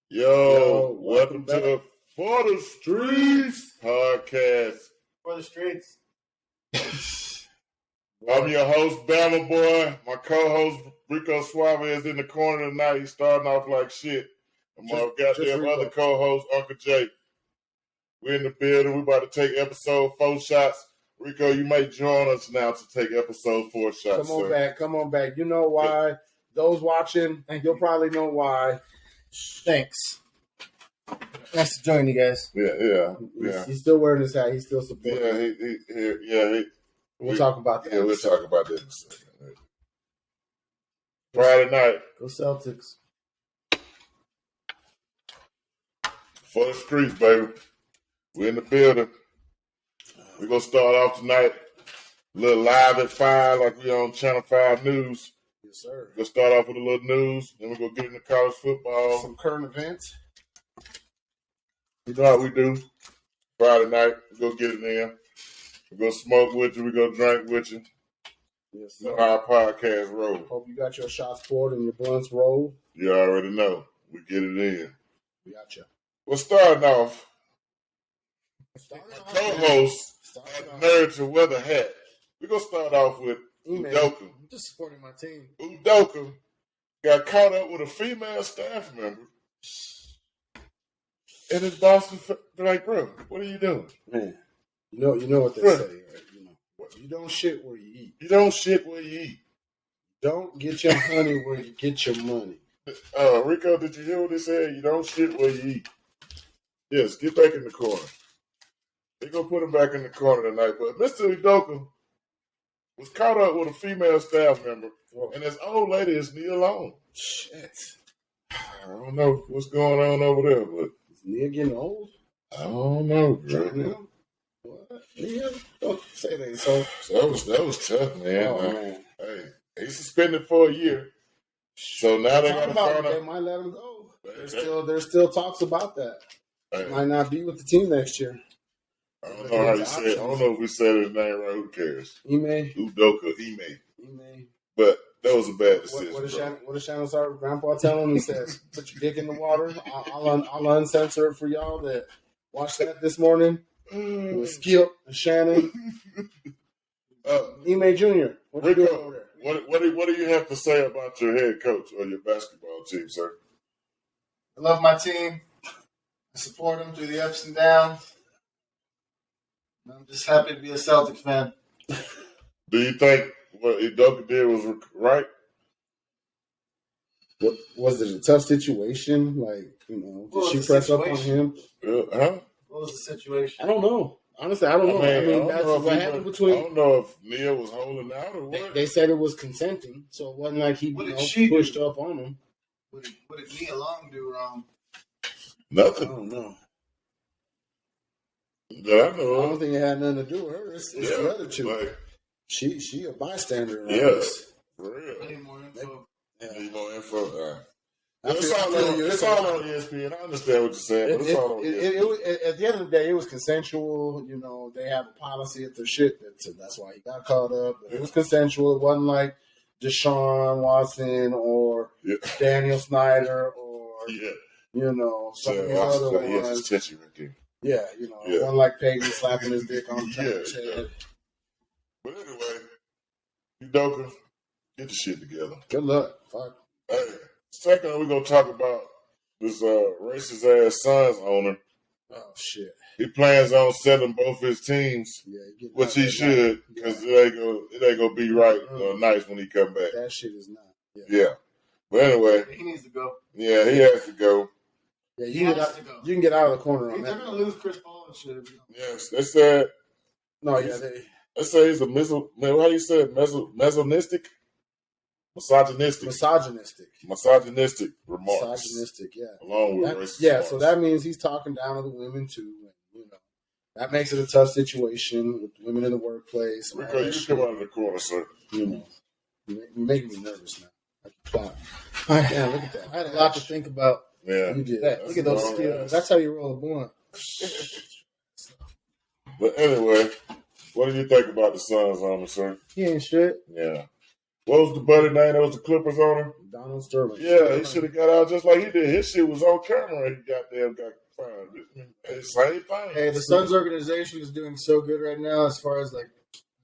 Yo, welcome to the For the Streets podcast. For the streets. I'm your host, Bama Boy. My co-host, Rico Suave, is in the corner tonight. He's starting off like shit. And my goddamn other co-host, Uncle Jake. We're in the building. We're about to take episode 4 shots. Rico, you may join us now to take episode 4 shots. Come on back. You know why. Yeah. Those watching, you'll probably know why. Thanks. Nice to join you guys. Yeah. He's still wearing his hat. He's still supporting. We'll talk about that. Yeah, we'll talk about that in a second. Friday night. Go Celtics. For the streets, baby. We're in the building. We're going to start off tonight a little live at 5 like we on Channel 5 News. Yes, sir. We'll start off with a little news. Then we're going to get into college football. Some current events. You know how we do. Friday night, we're going to get it in. We're going to smoke with you. We're going to drink with you. Yes, sir. Our podcast roll. Hope you got your shots poured and your blunts rolled. You already know. We get it in. We got you. Well, starting off, co-host at Nerd to Weather Hat. We're going to start off with Udoka. I'm just supporting my team. Udoka got caught up with a female staff member. And his boss was like, bro, what are you doing? Man, you know what they say, right? You don't shit where you eat. You don't shit where you eat. Don't get your honey where you get your money. Rico, did you hear what they said? You don't shit where you eat. Yes, get back in the corner. They're going to put him back in the corner tonight. But Mr. Udoka was caught up with a female staff member, and this old lady is knee alone. Shit. I don't know what's going on over there, but is Nia getting old? I don't know, bro. What? Nia? Don't say that. So that was tough, man. Oh, man. Hey, he's suspended for a year. So now they got to find out. They might let him go. There's still talks about that. Hey. Might not be with the team next year. I don't know how you said it. I don't know if we said his name right. Who cares? Udoka. Ime. But that was a bad decision. What does Shannon Sharp grandpa tell him? He says, put your dick in the water. I'll uncensor it for y'all that watched that this morning. It was Skip and Shannon. Ime Jr. What are you doing over there? What do you have to say about your head coach or your basketball team, sir? I love my team. I support them through the ups and downs. I'm just happy to be a Celtics fan. Do you think what Udoka did was right? What was it a tough situation? Like, did she press up on him? Huh? What was the situation? I don't know. Honestly, I don't know. I mean, that's what happened between. I don't know if Nia was holding out or what. They said it was consenting, so it wasn't like he pushed up on him. What did Nia Long do wrong? Nothing. I don't know. Yeah, I know. I don't think it had nothing to do with her. It's the other two. Like, she a bystander. Right? Yes, for real. Need more info. Need more info. It's all on ESPN. I understand what you're saying, but it's all on ESPN. At the end of the day, it was consensual. They have a policy at their shit. That's why he got caught up. It was consensual. It wasn't like Deshaun Watson or Daniel Snyder or some of the other ones. He has his tension right there. Yeah, one like Peyton slapping his dick on the head. But anyway, Udoka, get your shit together. Good luck. Fuck. Hey, second, we're going to talk about this racist ass Suns owner. Oh, shit. He plans on selling both his teams, which he should, because it ain't going to be right or nice when he come back. That shit is not. Yeah. But anyway. He needs to go. Yeah, he has to go. Yeah, you can get out of the corner on that. They're going to lose Chris Paul and shit. Yes, they said. No, yeah, they say he's a how you say it? Misogynistic remarks. Misogynistic, yeah. Along with racist remarks. So that means he's talking down to the women too. And, that makes it a tough situation with women in the workplace. Rico, you come out of the corner, sir. You're making me nervous now. Look at that. I had a lot to think about. Yeah. You did. Look at those skills. That's how you roll a blunt. But anyway, what do you think about the Suns owner, sir? He ain't shit. Yeah. What was the buddy name that was the Clippers owner? Donald Sterling. Yeah, he should have got out just like he did. His shit was on camera and he got fired. Same thing. Hey, the Suns organization is doing so good right now as far as like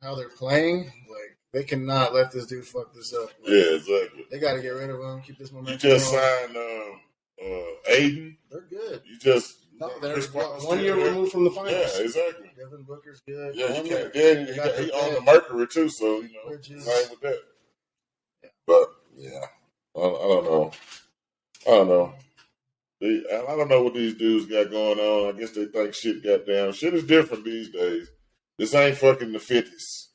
how they're playing. Like they cannot let this dude fuck this up. Like, yeah, exactly. They got to get rid of him. Keep this momentum. You just going. signed Aiden. They're good. You just They're Chris Paul's 1 year still there. removed from the finals. Yeah, exactly. Devin Booker's good. Yeah, you He can't. got He the owned the pick. Mercury too, so you know, Which is- same with that. But yeah, I don't know. I don't know. I don't know what these dudes got going on. I guess they think goddamn shit is different these days. This ain't fucking the 50s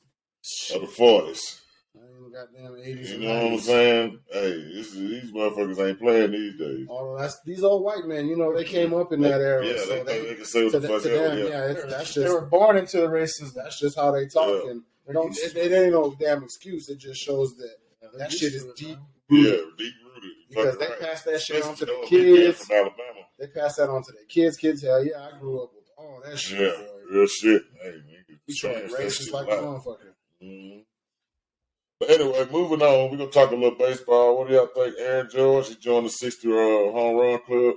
or the 40s. I ain't goddamn 80s. You know what I'm saying? Hey, these motherfuckers ain't playing these days. Although these old white men, you know, they came up in that era. Yeah, so they can say what to the fuck them, ever. yeah, that's They just were born into the racism. that's just how they talk, Yeah. and it ain't no damn excuse. It just shows that They're that used shit to is it, deep man. Yeah, deep rooted. because they pass that shit on to the Especially those big kids. from Alabama. They pass that on to their kids. Kids, hell yeah, I grew up with all that shit. Yeah, boy. real shit. Hey, man, We trash tried that racist shit like a a lot. motherfucker. Mhm. But anyway, moving on, we're gonna talk a little baseball. What do y'all think? Aaron George, he joined the 60 home run club.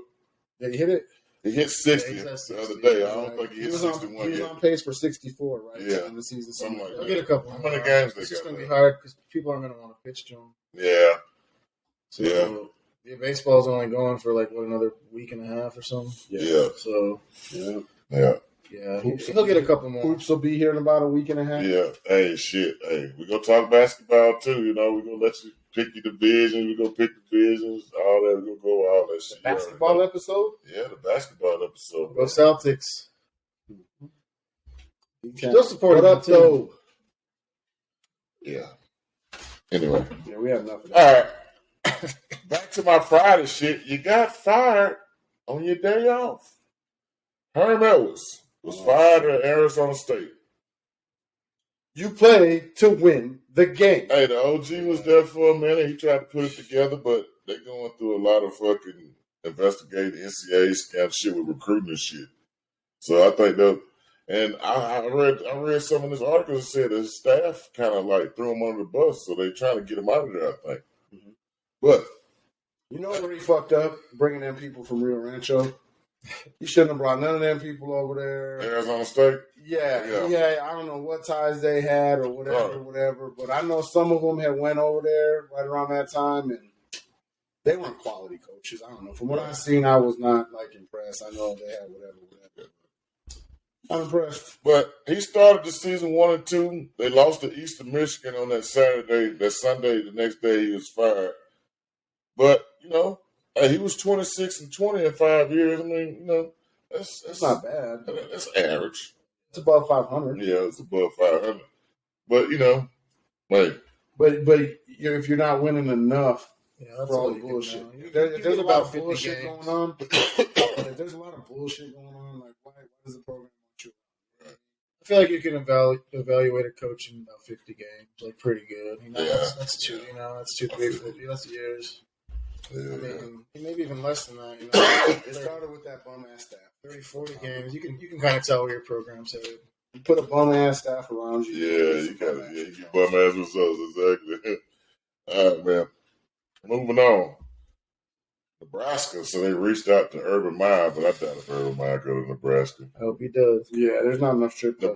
Did he hit it? He hit 60 Yeah, he's at the 60, other day. I don't Right. think he He hit was 61 he was yet. on pace for 64, right? Yeah. In the season, Something like They'll that. get a couple. How more. many games they It's just got going to be left? hard because people aren't going to want to pitch to them. Yeah, So, Yeah. baseball's only going for like another week and a half or something. yeah, So Yeah. yeah, yeah, he'll get a couple more. Hoops will be here in about a week and a half. yeah. Hey, shit. Hey, we're gonna talk basketball too. You know, we're gonna let you pick your divisions. We're gonna pick divisions. All that. We're gonna go all that shit. You already Basketball know. episode. Yeah, the basketball episode. Go Celtics. Okay. Still supporting What up, the team. though? Yeah. Anyway. Yeah, we have enough of that. All right. Back to my Friday shit. You got fired on your day off. Herm Edwards was fired at Arizona State. You play to win the game. Hey, the OG was there for a minute. He tried to put it together, but they're going through a lot of fucking investigating NCAA scam shit with recruiting and shit. So I think that, and I read some of this article that said his staff kind of like threw him under the bus, so they're trying to get him out of there, I think. Mhm. But You know where he fucked up? Bringing in people from Rio Rancho. He shouldn't have brought none of them people over there. Arizona State, Yeah. I don't know what ties they had or whatever. But I know some of them had went over there right around that time, and they weren't quality coaches. I don't know. From what I've seen, I was not like impressed. I know they had whatever. I'm impressed. but he started the season 1 and 2. They lost to Eastern Michigan on that Saturday. That Sunday, the next day, he was fired. But you know, hey, he was 26 and 20 in 5 years. I mean, you know, that's It's not bad. That's average. It's above 500. Yeah, it's above 500. But you know, like But if you're not winning enough Yeah, for all the bullshit, there's a lot of bullshit going on. If there's a lot of bullshit going on, like why does the program want you? I feel like you can evaluate a coach in about 50 games, like pretty good. You know, Yeah. that's two. You know, that's 2, 3, 50. That's years. I yeah, mean, maybe even less than that. You know, It started with that bum ass staff. 30, 40 games. You can kind of tell where your program's headed. You put a bum ass staff around you. you get bum ass results, exactly. All right, man. Moving on. Nebraska, so they reached out to Urban Meyer, but I doubt if Urban Meyer go to Nebraska. I hope he does. Yeah, there's not enough strip clubs.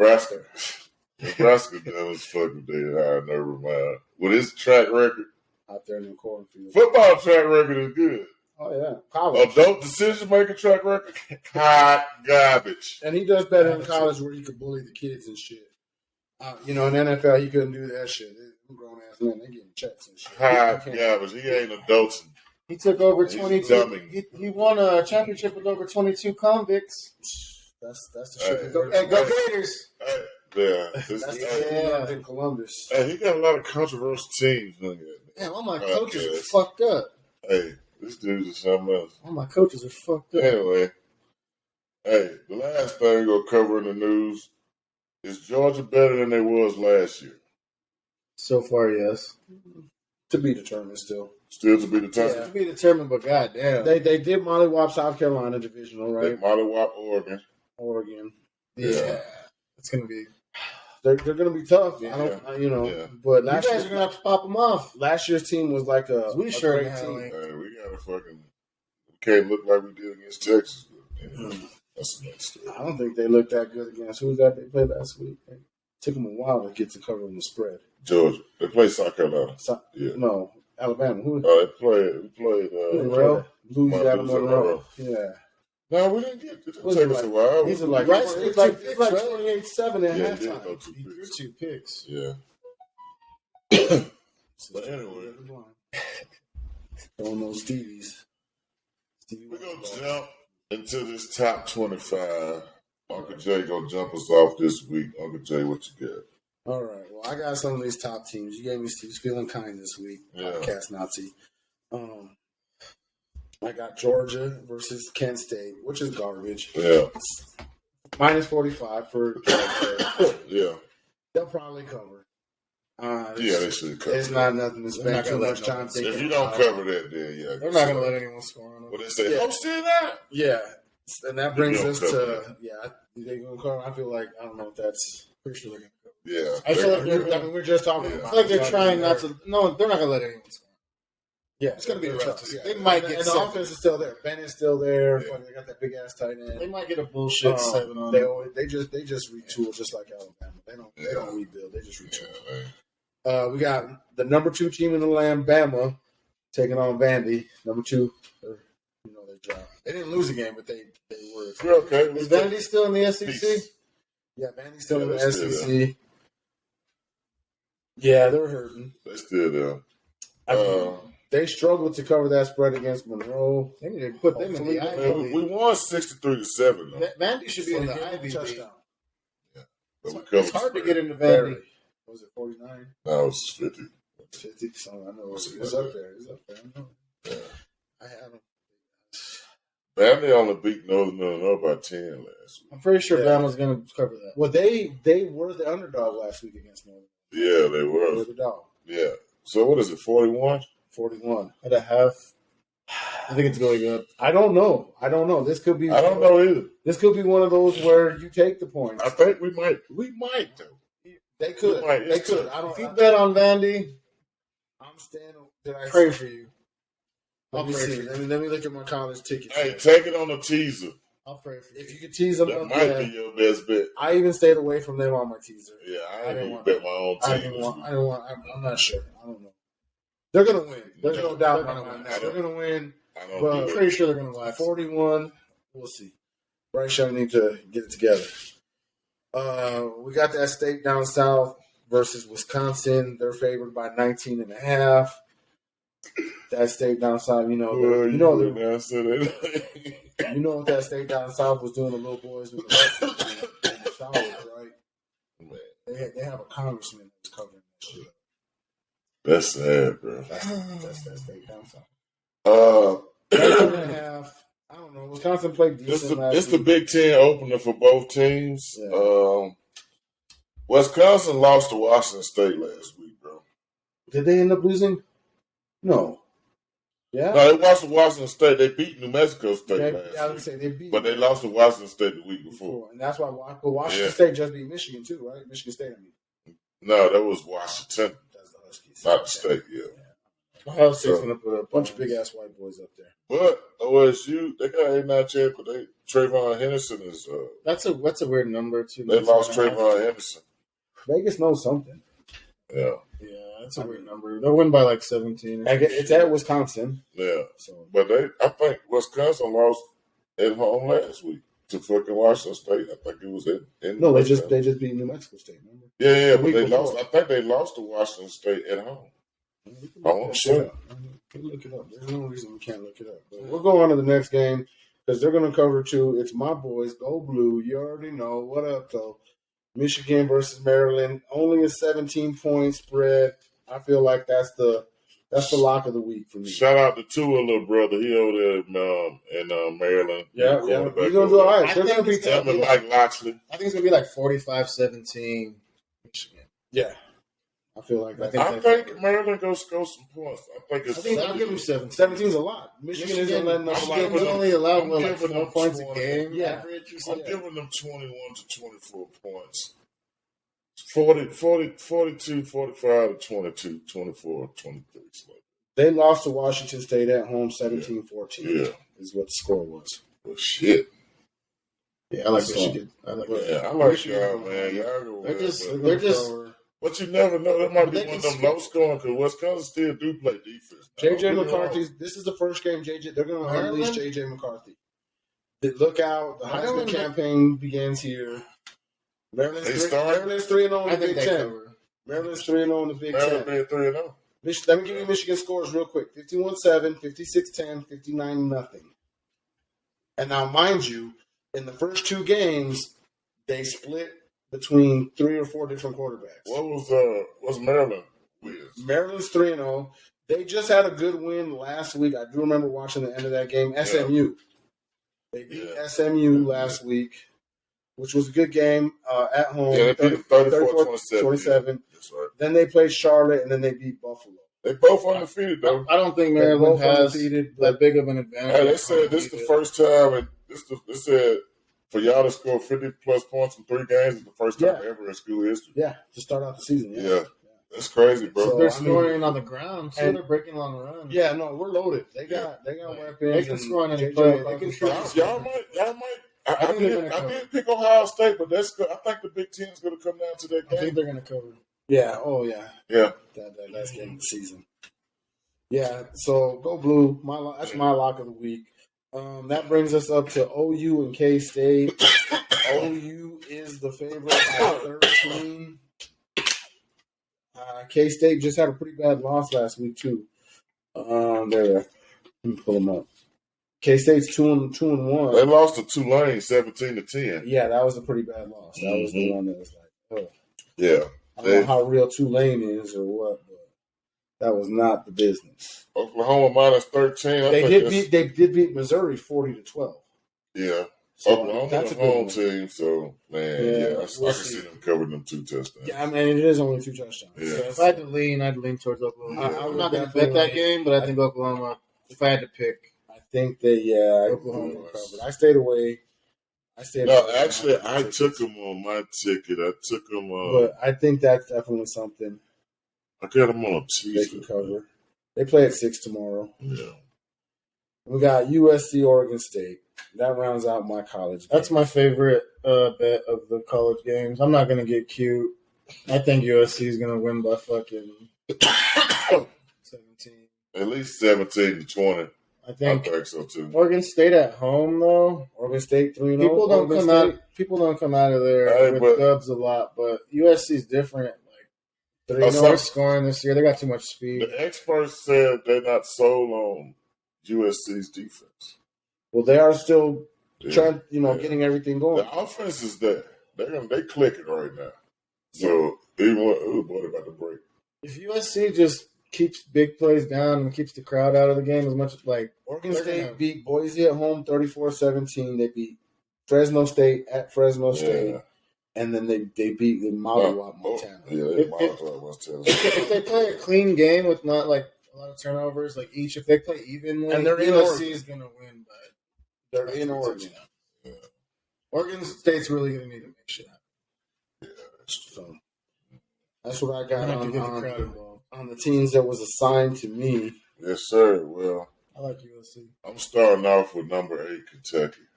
Nebraska does fucking they hired Urban Meyer. With his track record, out there in the cornfield. football track record is good. Oh yeah, college. Adult decision making track record, hot garbage. And he does better in college where he could bully the kids and shit. In NFL, he couldn't do that shit. Them grown ass men, they getting checks and shit. Hot He can't- garbage. He ain't adulting. He took over He's 22. dumbing. He won a championship with over 22 convicts. That's the shit. Hey. Go Gators! Hey, yeah, That's this the guy- shit he Yeah. learned in Columbus. hey, he got a lot of controversial teams. Look at Man, all my Oh, coaches yes. are fucked up. Hey, this dude's is something else. All my coaches are fucked up. Anyway, hey, the last thing we're gonna cover in the news is Georgia better than they was last year. So far, yes. To be determined still. Still to be Yeah, determined. to be determined, but goddamn. They did mollywop South Carolina divisional, They right? mollywop Oregon. Oregon. Yeah. It's going to be. They're going to be tough. Yeah. I don't, you know. Yeah. But You last guys are year, gonna have to pop them off. last year's team was like a We sure great can team. handle Hey, we gotta fucking. We can't look like we did against Texas. But, that's the next story. I don't think they looked that good against who was that they played last week. It took them a while to get to covering the spread. Georgia. They played South Carolina. Yeah. No, Alabama. Who? They played. Monroe? Louisiana Monroe. Monroe. Yeah. No, we didn't get. It took Was it us a like- while. These are like Right, it's two like picks, 28-7 at Yeah, it did halftime. go 2 He threw picks. 2 picks. Yeah. But anyway, Throwing those Stevies. we're gonna jump into this top 25. Uncle Jay gonna jump us off this week. Uncle Jay, what you got? All right. Well, I got some of these top teams. You gave me Steve's feeling kind this week. Yeah. Podcast Nazi. I got Georgia versus Kent State, which is garbage. Yeah, Minus 45 for Georgia. yeah, They'll probably cover. yeah. They should cover. It's not nothing to They're spend not too gonna much let no time one- thinking. If you don't about. cover that, then yeah, They're not gonna let anyone score on them. What they say? Yeah. Oh, still that? Yeah. And that brings They'll us cover to, they going to cover. I feel like, I don't know if that's. Pretty sure they're gonna cover. Yeah, I feel like I mean, we're just talking Yeah. I about feel like they're it. trying not to. No, they're not gonna let anyone score. Yeah, It's gonna be they're rough tough, to see. yeah. They might And get the 7. offense is still there. Ben is still there. Yeah. Fucking, they got that big ass tight end. They might get a bullshit 7 on They them. always, they just retool just like Alabama. They don't rebuild. They just retool. yeah, We got the number 2 team in the land, Bama, taking on Vandy. Number 2, their job. They didn't lose a game, but they were. we're okay. Is Vandy still in the SEC? Peace. Yeah, Vandy's still in the they're still SEC. Yeah, they're hurting. They still there. I mean, they struggled to cover that spread against Monroe. They need to put them in Hopefully, the Ivy Man, we League. won 63-7 though. Vandy should be in the For Ivy League. touchdown. But we It's covered hard the to get spread. into Barely. Vandy. Was it 49? No, it was 50. 50? So I know it's up there. It's up there. I know. Yeah. I have them. Vandy only beat Northern Illinois by 10 last week. I'm pretty sure Yeah. Bama's gonna cover that. Well, they were the underdog last week against Northern. Yeah, they They were were. the dog. Yeah. So what is it? 41? 41. At a half, I think it's going good. I don't know. This could be. I don't know either. This could be one of those where you take the points. I think we might. We might though. They could. We might. They It's could. tough. I don't. If you bet on Vandy, I'm standing. Did I pray for you. Let I'll me pray see. for you. Let me look at my college tickets. Hey, take it on a teaser. I'll pray for you. If you could tease them That up, might yeah. be your best bet. I even stayed away from them on my teaser. Yeah, I I ain't didn't even want bet my own I team. didn't this want. week. I don't want. I'm not sure. I don't know. They're gonna win. There's no doubt in my mind. They're gonna win. I don't But- I'm do it. pretty sure they're gonna wax. 41. We'll see. Bryce Young need to get it together. We got that state down south versus Wisconsin. They're favored by 19.5. That state down south, Well, you know now, so that- you know what that state down south was doing to little boys with the in the showers, right? Man, They have a congressman that's covering that shit. that's sad, bro. That's that state down south. 19.5. I don't know. Wisconsin played decent last It's the week. Big Ten opener for both teams. Yeah. Wisconsin lost to Washington State last week, bro. Did they end up losing? No. Yeah. No, they lost to Washington State. They beat New Mexico State I last would week. say they beat. But they lost to Washington State the week before. and that's why. But Washington Yeah. State just beat Michigan too, right? Michigan State. I mean, No, that was Washington, that's the Huskies. not the State, yeah. Ohio State's So- gonna put up A bunch of big ass white boys up there. But OSU, they got 8-9 chance, but Trayvon Henderson is, That's a weird number too. they lost 7.5. Trayvon Henderson. Vegas knows something. Yeah, Yeah, that's a weird number. They'll win by like 17. It's at Wisconsin, yeah. so But I think Wisconsin lost at home last week to fucking Washington State. I think it was in no, Wisconsin. they just beat New Mexico State. Remember? Yeah, the but week they before. lost. I think they lost to Washington State at home. I want to say. We can look it up. There's no reason we can't look it up. But we'll go on to the next game because they're going to cover two. It's my boys, Go Blue. You already know what up, though. Michigan versus Maryland, only a 17-point spread. I feel like that's the lock of the week for me. Shout out to Tua, little brother. He over there in Maryland. Yeah, Quarterback he's gonna do over all there. right. They're I gonna think be it's tough. Him and Mike Loxley. I think it's gonna be like 45-17 Michigan. Yeah, I feel like that. I I think Maryland goes score some points. I think it's. I think I'll give them 7. 17 is a lot. Michigan isn't letting up a lot. Michigan's only allowed I'm what, like giving 4 them points a 20. game. Yeah. Average or I'm something. giving them 21 to 24 points. 42, 45 to 22, 24, 23. They lost to Washington State at home 17-14. Yeah. Is what the score was. Well, shit. Yeah, I like Michigan. I like y'all, man. Y'all go They're well, just. but you never know. That might be They one of can them low scoring because Wisconsin still do play defense. JJ McCarthy. This is the first game. JJ. They're going to unleash JJ McCarthy. Look out! The Heisman campaign begins here. Maryland's 3-0 in the Big Ten. Maryland's 3-0 in the Big Ten. Maryland 3-0. Let me give you Michigan scores real quick: 51-7, 56-10, 59-0. And now, mind you, in the first two games, they split between 3 or 4 different quarterbacks. What's Maryland with? Maryland's 3-0. They just had a good win last week. I do remember watching the end of that game. SMU. They beat SMU last week, which was a good game at home. Yeah, they beat 34-27. That's right. Then they played Charlotte, and then they beat Buffalo. They both undefeated, though. I don't think Maryland has that big of an advantage. Hey, they said this is the first time, and they said for y'all to score 50-plus points in 3 games is the first time ever in school history. Yeah, to start out the season. Yeah. That's crazy, bro. So they're scoring on the ground, so they're breaking long runs. Yeah, no, we're loaded. They got weapons. They can score on any play. Y'all might. I did pick Ohio State, but that's good. I think the Big Ten is going to come down to that game. I think they're going to cover. Yeah. Oh, yeah. Yeah. That's game of the season. Yeah. So go blue. That's my lock of the week. That brings us up to OU and K State. OU is the favorite at 13. K State just had a pretty bad loss last week too. Let me pull them up. K State's 2-1. They lost to Tulane 17-10. Yeah, that was a pretty bad loss. That was the one that was like, oh. Yeah. I don't know how real Tulane is or what, but that was not the business. Oklahoma minus 13. They did beat Missouri 40-12. Yeah. So Oklahoma's that's a home team, so man, I can see them covering them 2 touchdowns. Yeah, I mean it is only 2 touchdowns. Yeah. So if I had to lean, I'd lean towards Oklahoma. Yeah. I'm not going to bet that game, but I think Oklahoma. If I had to pick, I think Oklahoma covered. I stayed away. No, actually, I took them on my ticket. I took them. But I think that's definitely something. I got them on Tuesday. They can cover. They play at 6 tomorrow. Yeah. We got USC, Oregon State. That rounds out my college game. That's my favorite bet of the college games. I'm not going to get cute. I think USC is going to win by fucking 17. At least 17-20. I think so too. Oregon State at home though. Oregon State 3-0. People don't come out of there with dubs a lot, but USC is different. Like 3-0 scoring this year. They got too much speed. The experts said they're not sold on USC's defense. Well, they are still trying, getting everything going. The offense is there. They clicking right now. So even what about the break? If USC just keeps big plays down and keeps the crowd out of the game as much as Oregon State beat Boise at home 34-17. They beat Fresno State at Fresno State. And then they beat the Montana. If they play a clean game with not like a lot of turnovers, like each, if they play evenly, and they're USC is going to win. But they're in Oregon. Yeah. Oregon State's really going to need to make shit happen. Yeah, so that's what I got on the teams that was assigned to me. Yes, sir. Well, I like USC. I'm starting off with number 8, Kentucky.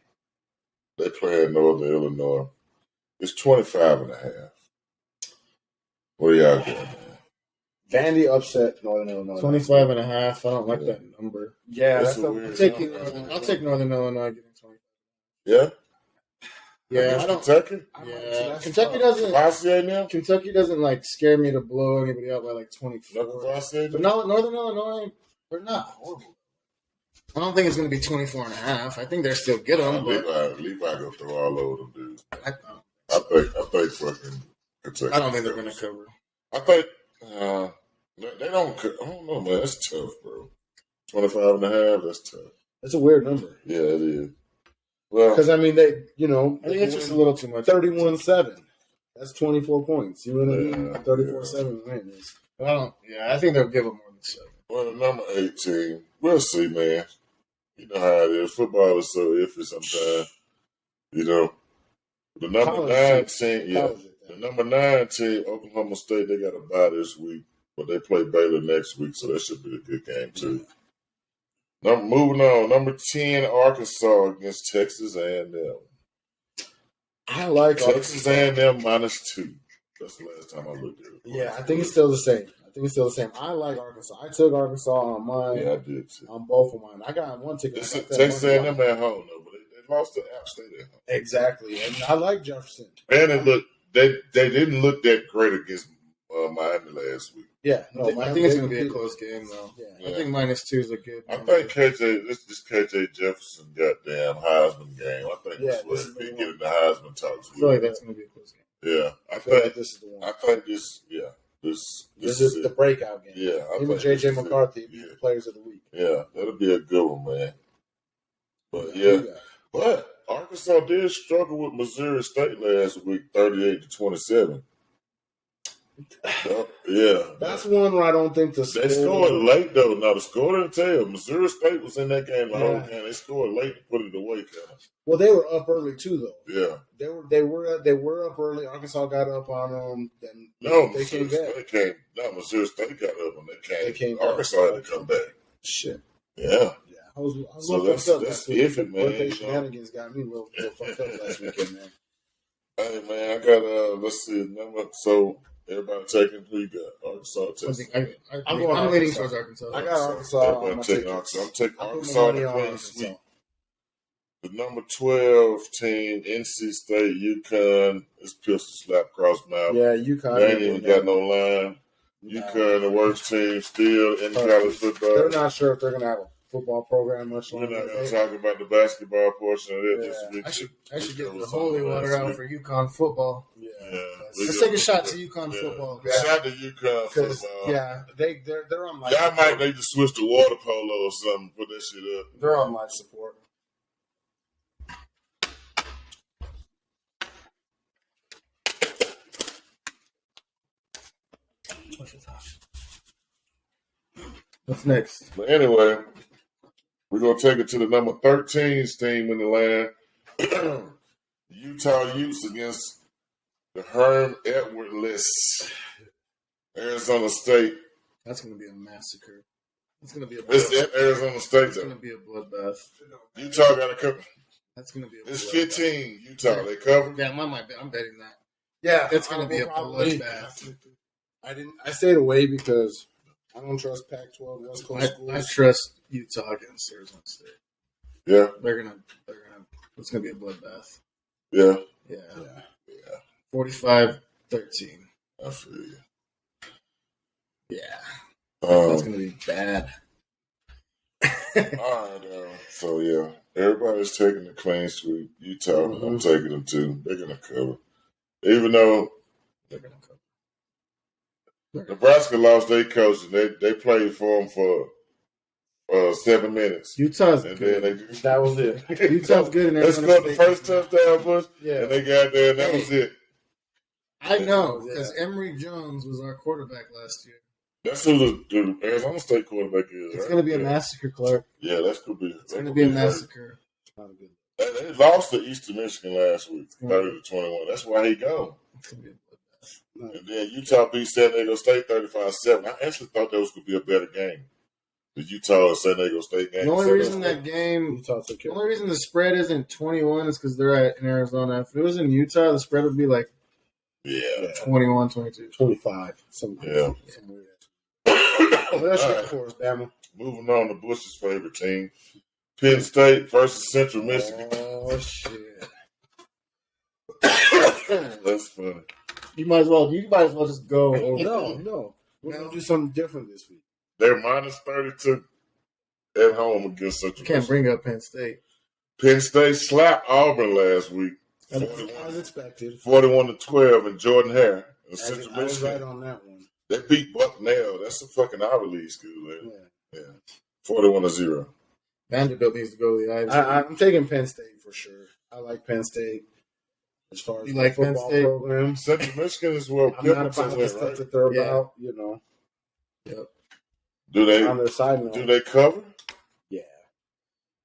They play in Northern Illinois. It's 25.5. What do y'all got, man? Vandy upset Northern Illinois. 25.5. I don't like that number. Yeah, I'll take Northern Illinois getting 20. Yeah? Yeah, Kentucky? Yeah, Kentucky doesn't like scare me to blow anybody out by like 24. But no, Northern Illinois, they're not horrible. I don't think it's going to be 24.5. I think they're still get them. Levi going to throw all over them dudes. I think fucking Kentucky. I don't think they're going to cover. I think they don't. I don't know, man. That's tough, bro. 25.5. That's tough. That's a weird number. Yeah, it is. Well, because I mean, I think it's just a little too much. 31-7. That's 24 points. You know what I mean? 34-7 wins. I think they'll give them more than 7. Well, the number 18. We'll see, man. You know how it is. Football is so iffy sometimes. You know, the number 9 team. Yeah, The number 9 team, Oklahoma State, they got a bye this week, but they play Baylor next week, so that should be a good game too. Moving on, number 10, Arkansas against Texas A&M. I like Texas A&M -2. That's the last time I looked at it. Yeah, I think it's still the same. I like Arkansas. I took Arkansas on mine. Yeah, I did too. On both of mine. I got one ticket. Texas A&M at home though, but they lost to App State at home. Exactly, and I like Jefferson. And they didn't look that great against Miami last week. Yeah, no, I think it's going to be a close game though. Yeah. I think -2 is a good. I think this KJ Jefferson goddamn Heisman game. I think this was he get in the Heisman talks. I feel like that's going to be a close game. Yeah, I feel think like this is the one. I think this. Yeah, this is the breakout game. Yeah, even JJ McCarthy, the Players of the Week. Yeah, that'll be a good one, man. But but Arkansas did struggle with Missouri State last week, 38-27. Yeah, that's one where I don't think they scored late though. Now the score didn't tell. Missouri State was in that game the whole game. They scored late and put it away, kind of. Well, they were up early too, though. Yeah, they were up early. Arkansas got up on them. Then they came back. Missouri State got up when they came. Arkansas had to come back. Shit. Yeah. I was so that's iffy, man. Birthday shenanigans got me a little fucked up last weekend, man. Hey, man, I got let's see number. So everybody taking who you got? Arkansas, Texas. I'm leaning towards Arkansas. I got Arkansas. I'm taking Arkansas to clean sweep. The number 12 team, NC State, UConn, is pistol slap across mouth. Yeah, UConn. They ain't even got no line. UConn, the worst team still in college football. They're not sure if they're going to have a football program much longer. We're not going to talk about the basketball portion of it this week. I should get the holy water out for UConn football. Yeah. Let's take a shot to UConn football. Shout to UConn football. Yeah, they're on life. Y'all might need to switch to water polo or something. Put that shit up. They're on life support. What's next? But anyway, we're going to take it to the number 13 team in the land. Utah Utes against the Herm Edwards Arizona State. That's going to be a massacre. It's going to be It's at Arizona State. It's going to be a bloodbath. Utah got to cover. That's going to be a It's 15. Utah, they cover. Yeah, I'm betting that. Yeah. It's going to be a bloodbath. I stayed away because I don't trust Pac-12 West Coast schools. I trust Utah against Arizona State. Yeah. It's going to be a bloodbath. Yeah. 45-13. I feel you. Yeah. That's going to be bad. All right. So, yeah. Everybody's taking the clean sweep. Utah, I'm taking them too. They're going to cover. Even though they're going to cover. Nebraska lost their coach, and they played for him for 7 minutes. Utah's good. That was it. Utah's good. They scored the first touchdown, Bush, and they got there, and that was it. I know, because Emory Jones was our quarterback last year. That's who the Arizona State quarterback is. It's going to be a massacre, Clark. Yeah, that's going to be. It's going to be a massacre. They lost to Eastern Michigan last week, 30-21. That's why he gone. It's going to be a bloodbath. And then Utah beat San Diego State 35-7. I actually thought that was going to be a better game. The Utah and San Diego State game. The only reason the spread isn't 21 is because they're in Arizona. If it was in Utah, the spread would be like 21, 22, 25. Yeah. Well, that's right for us, Bama. Moving on to Bush's favorite team, Penn State versus Central Michigan. Oh shit! That's funny. You might as well just go. No. We're gonna do something different this week. They're -32 at home against Central. You can't bring up Penn State. Penn State slapped Auburn last week. As expected. 41-12, and Jordan Hare. I was right on that one. They beat Bucknell. That's a fucking Ivy League school, man. Yeah. 41-0. Vanderbilt needs to go to the Ivy League. I'm taking Penn State for sure. I like Penn State as far as the football program. Central Michigan is well. I'm not about the stuff that they're about, you know. Yep. Do they on their side? Do they cover? Yeah.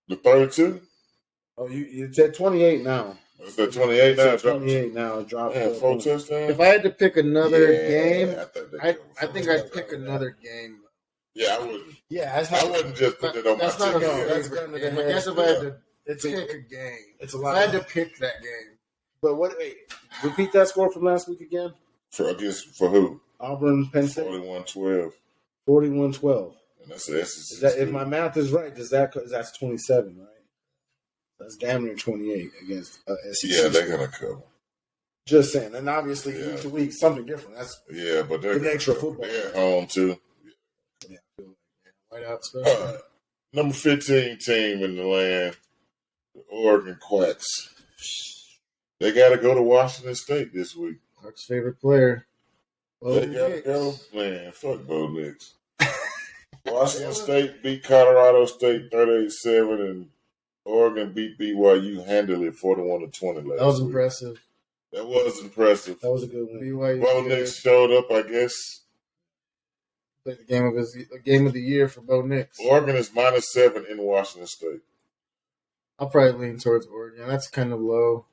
The 32? Oh, you said 28 now. It's at 28 now. 28 now. Dropped 4 touchdowns. If I had to pick another game, I think I'd pick another game. Yeah, I wouldn't. Yeah, I wouldn't just put it on my team. That's gun to the head. I guess if I had to pick a game, it's a lot. I had to pick that game. But what? Wait, repeat that score from last week again. For who? Auburn, Penn State. 41-12. 41-12. And that's the SEC. If my math is right, that's 27, right? That's damn near 28 against SEC. Yeah, they're gonna cover. Just saying, and obviously week to week something different. That's but they're the nature of football. They're at home too. Yeah, right out special. Number 15 team in the land, the Oregon Quacks. They got to go to Washington State this week. Clark's favorite player. They got to go. Man, fuck Bo Nix. Washington State beat Colorado State 38-7, and Oregon beat BYU handily 41-20 last week. That was impressive. That was impressive. That was a good one. BYU. Bo Nix showed up, I guess. Played the game of the year for Bo Nix. Oregon is -7 in Washington State. I'll probably lean towards Oregon. That's kind of low.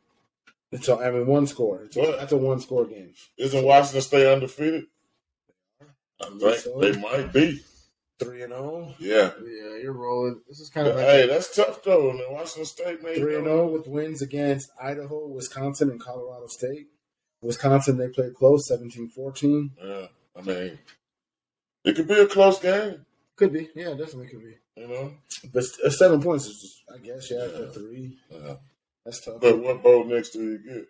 It's one score. That's a one-score game. Isn't Washington State undefeated? I think they might be 3-0. Yeah, you're rolling. This is kind of that's tough though. Washington State made 3-0 with wins against Idaho, Wisconsin, and Colorado State. Wisconsin, they played close, 17-14. Yeah, I mean, it could be a close game. Could be. Yeah, definitely could be. You know, but 7 points is just, I guess, after 3. Yeah. That's tough. But what Bo Nix do you get?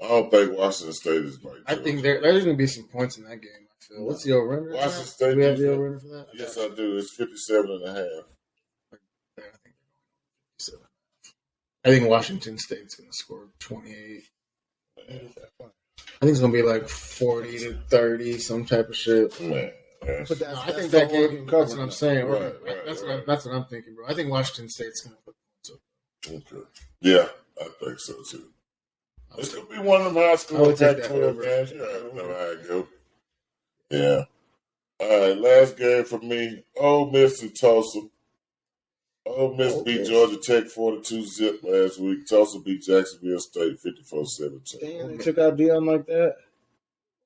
I don't think Washington State is like. I think there's going to be some points in that game. I feel. What's the over-under? Washington State. Do we have the over-under for that? Yes, I do. It's 57.5. I think Washington State's going to score 28. I think it's going to be like 40-30, some type of shit. Man. But I think that game. That's what I'm saying. Right. That's what I'm thinking, bro. I think Washington State's going to put points up. Okay. Yeah, I think so too. It's going to be one of them high school Pac-12 games. You know how it go. Yeah. All right, last game for me. Ole Miss and Tulsa. Ole Miss beat Georgia Tech 42-zip last week. Tulsa beat Jacksonville State 54-17. Damn, they took out Dion like that.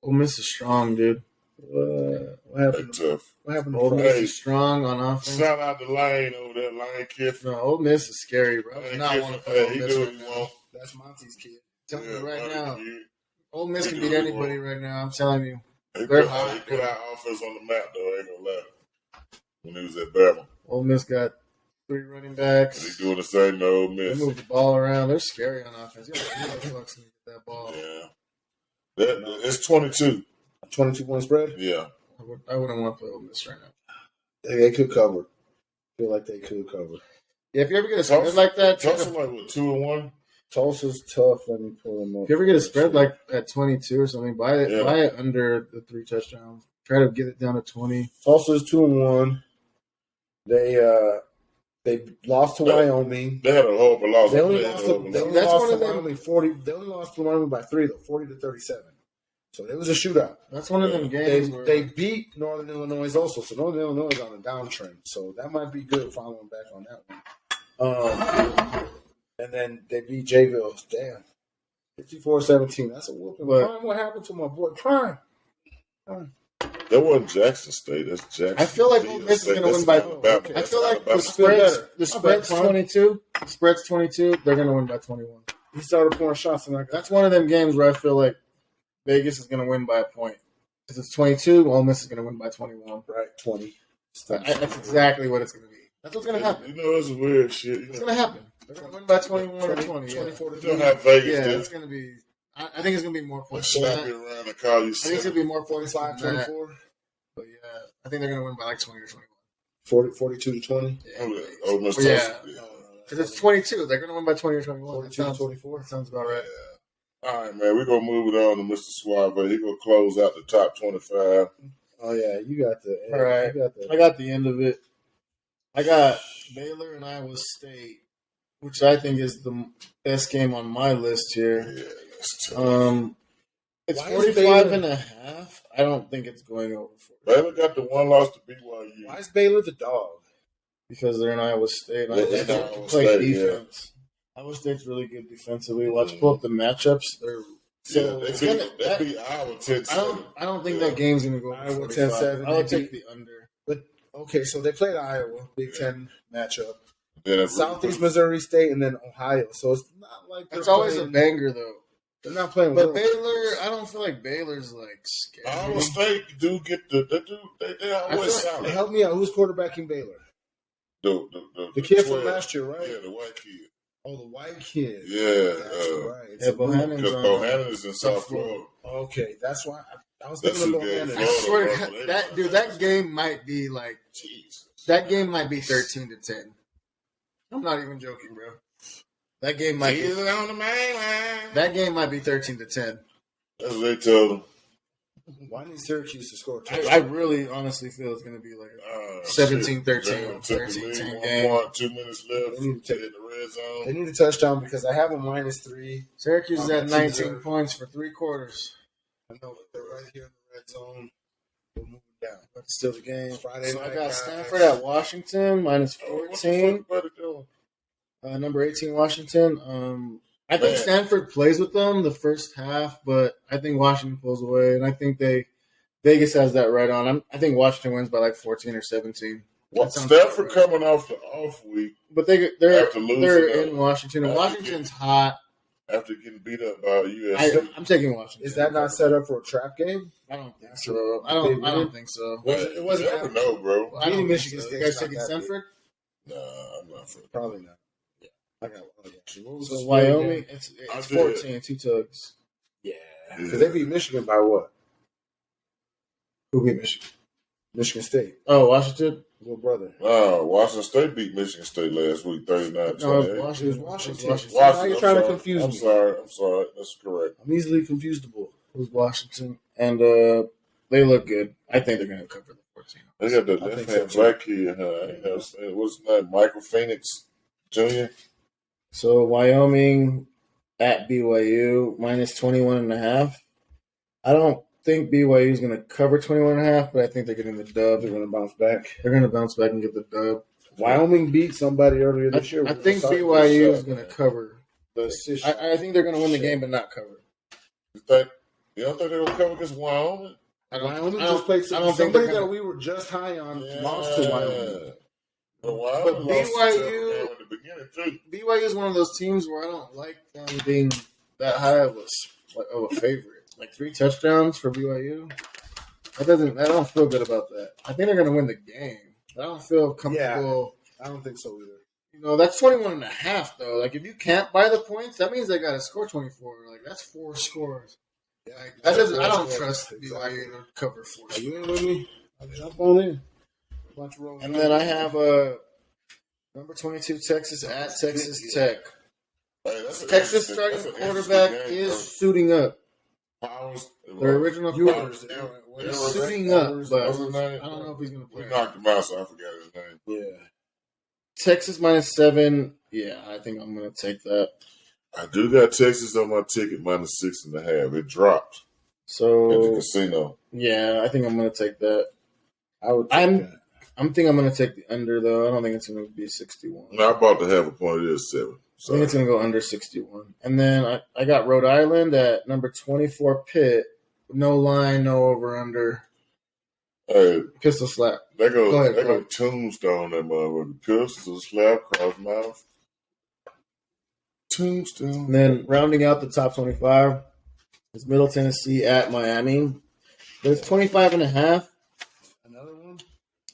Ole Miss is strong, dude. What happened? Tough. What happened? Ole Miss is strong on offense. Shout out to Lane over there, Lane Kiffin. No, Ole Miss is scary, bro. I do not want to play Ole Miss right now. That's Monty's kid. Tell you right now, Ole Miss can beat anybody right now. I'm telling you. He put our offense on the map, though. I ain't gonna lie. When he was at Bama. Ole Miss got 3 running backs. They doing the same to Ole Miss. They move the ball around. They're scary on offense. You know the Bucks can get that ball. Yeah. It's 22. 22-point spread? Yeah. I wouldn't want to play Ole Miss right now. They could cover. I feel like they could cover. Yeah, if you ever get a spread like that, Tulsa like what, 2-1? Tulsa's tough. Let me pull them up. If you ever get a spread like at 22 or something, buy it under the 3 touchdowns. Try to get it down to 20. Tulsa's 2-1. They lost to Wyoming. They had a horrible loss. They only lost to Wyoming 40. They only lost to Wyoming by 3 though, 40-37. So it was a shootout. That's one of them games. They beat Northern Illinois also. So Northern Illinois is on a downtrend. So that might be good following back on that one. And then they beat Jayville. Damn. 54-17. That's a whooping. Prime, what happened to my boy Prime? That wasn't Jackson State. That's Jackson. I feel like Ole Miss is going to win by. I feel like the spread's 22. The spread's 22. They're going to win by 21. He started pouring shots in that. That's one of them games where I feel like Vegas is going to win by a point. If it's 22, Ole Miss is going to win by 21. Right, 20. That's exactly what it's going to be. That's what's going to happen. You know, that's weird shit. It's going to happen. They're going to win by 21 or 20. 24 to 20. Don't have Vegas. Yeah, it's going to be. I think it's going to be more points. Slap you around and call you. I think it's going to be more points. 25-24. But yeah, I think they're going to win by like 20 or 21. 42 to 20. Ole Miss. Yeah. Because it's 22. They're going to win by 20 or 21. 42 to 24. Sounds about right. Yeah. All right, man. We're going to move it on to Mr. Suave. He's going to close out the top 25. Oh, yeah. You got the. All right. I got the end of it. I got Baylor and Iowa State, which I think is the best game on my list here. Yeah, that's tough. It's 45.5. I don't think it's going over 40. Baylor got the one loss to BYU. Why is Baylor the dog? Because they're in Iowa State. They play defense. Iowa State's really good defensively. Let's pull up the matchups. They beat Iowa 10-7. I don't think that game's going to go Iowa 10-7. I would take the under. But okay, so they played Iowa, Big Ten matchup. Yeah, Southeast Missouri State and then Ohio. So it's not like it's always a banger though. They're not playing. But Baylor, I don't feel like Baylor's like scary. Iowa State do get they always solid. Help me out. Who's quarterbacking Baylor? The kid from last year, right? Yeah, the white kid. Oh, the white kid. Yeah, that's right. Yeah, Bohannon is in South Florida. Okay, that's why I was thinking of Bohannon. I swear to God, that game might be like, that game might be 13-10. I'm not even joking, bro. That game might be on the main line. That game might be 13-10. That's what they told them. Why need Syracuse to score? I really honestly feel it's going to be like 17-13, 13-10 game. 2 minutes left. They need to hit the red zone. They need a touchdown because I have a -3. Syracuse is at 19 points for 3 quarters. I know, but they're right here in the red zone. We're moving down. But still the game. Friday so night, I got Stanford at Washington, -14. Number 18, Washington. I think Stanford plays with them the first half, but I think Washington pulls away, and I think Vegas has that right on. I think Washington wins by like 14 or 17. Stanford coming off the off week, but they're in Washington, and Washington's hot. After getting beat up by USC. I'm taking Washington. Is that not set up for a trap game? I don't think so. I don't think so. It wasn't. You never know, bro. I don't Michigan State. You guys taking Stanford? Nah, I'm not for it. Probably not. Yeah. I got one. So Wyoming, it's 14, 2 tugs. Yeah. Because they beat Michigan by what? Who beat Michigan? Michigan State. Oh, Washington? Little brother. Washington State beat Michigan State last week, 39-28. No, it was Washington. Now you're trying to confuse me. I'm sorry. That's correct. I'm easily confusable. It was Washington, and they look good. I think they're going to cover the 14. They got the left-hand black kid. What's his name? Michael Phoenix Jr. So Wyoming at BYU, -21.5. I don't think BYU is going to cover 21.5, but I think they're getting the dub. They're going to bounce back. They're going to bounce back and get the dub. Wyoming beat somebody earlier this year. I think BYU is going to cover. I think they're going to win the game, but not cover. You don't think they're going to cover against Wyoming? Wyoming just played somebody that we were just high on lost to Wyoming. But BYU is one of those teams where I don't like them being that high of a favorite. Like 3 touchdowns for BYU. I don't feel good about that. I think they're going to win the game. I don't feel comfortable. Yeah, I don't think so either. You know, that's 21.5 though. Like if you can't buy the points, that means they got to score 24. Like that's 4 scores. Yeah, I don't trust BYU to cover 4. Are you in with me? I'll jump on in. And then I have number 22 Texas at Texas Tech. Texas starting quarterback is suiting up. Their original quarterback is suiting up, but I don't know if he's going to play. We knocked him out, so I forgot his name. Yeah. Texas -7. Yeah, I think I'm going to take that. I do got Texas on my ticket -6.5. It dropped. So at the casino. Yeah, I think I'm going to take that. I'm going to take the under though. I don't think it's going to be 61. No, I bought the half a point. It is 7. So I think it's going to go under 61. And then I got Rhode Island at number 24 Pitt. No line, no over under. Hey, pistol slap. They go tombstone that motherfucker. Pistol slap, cross mouth. Tombstone. And then rounding out the top 25 is Middle Tennessee at Miami. There's 25.5. Another one?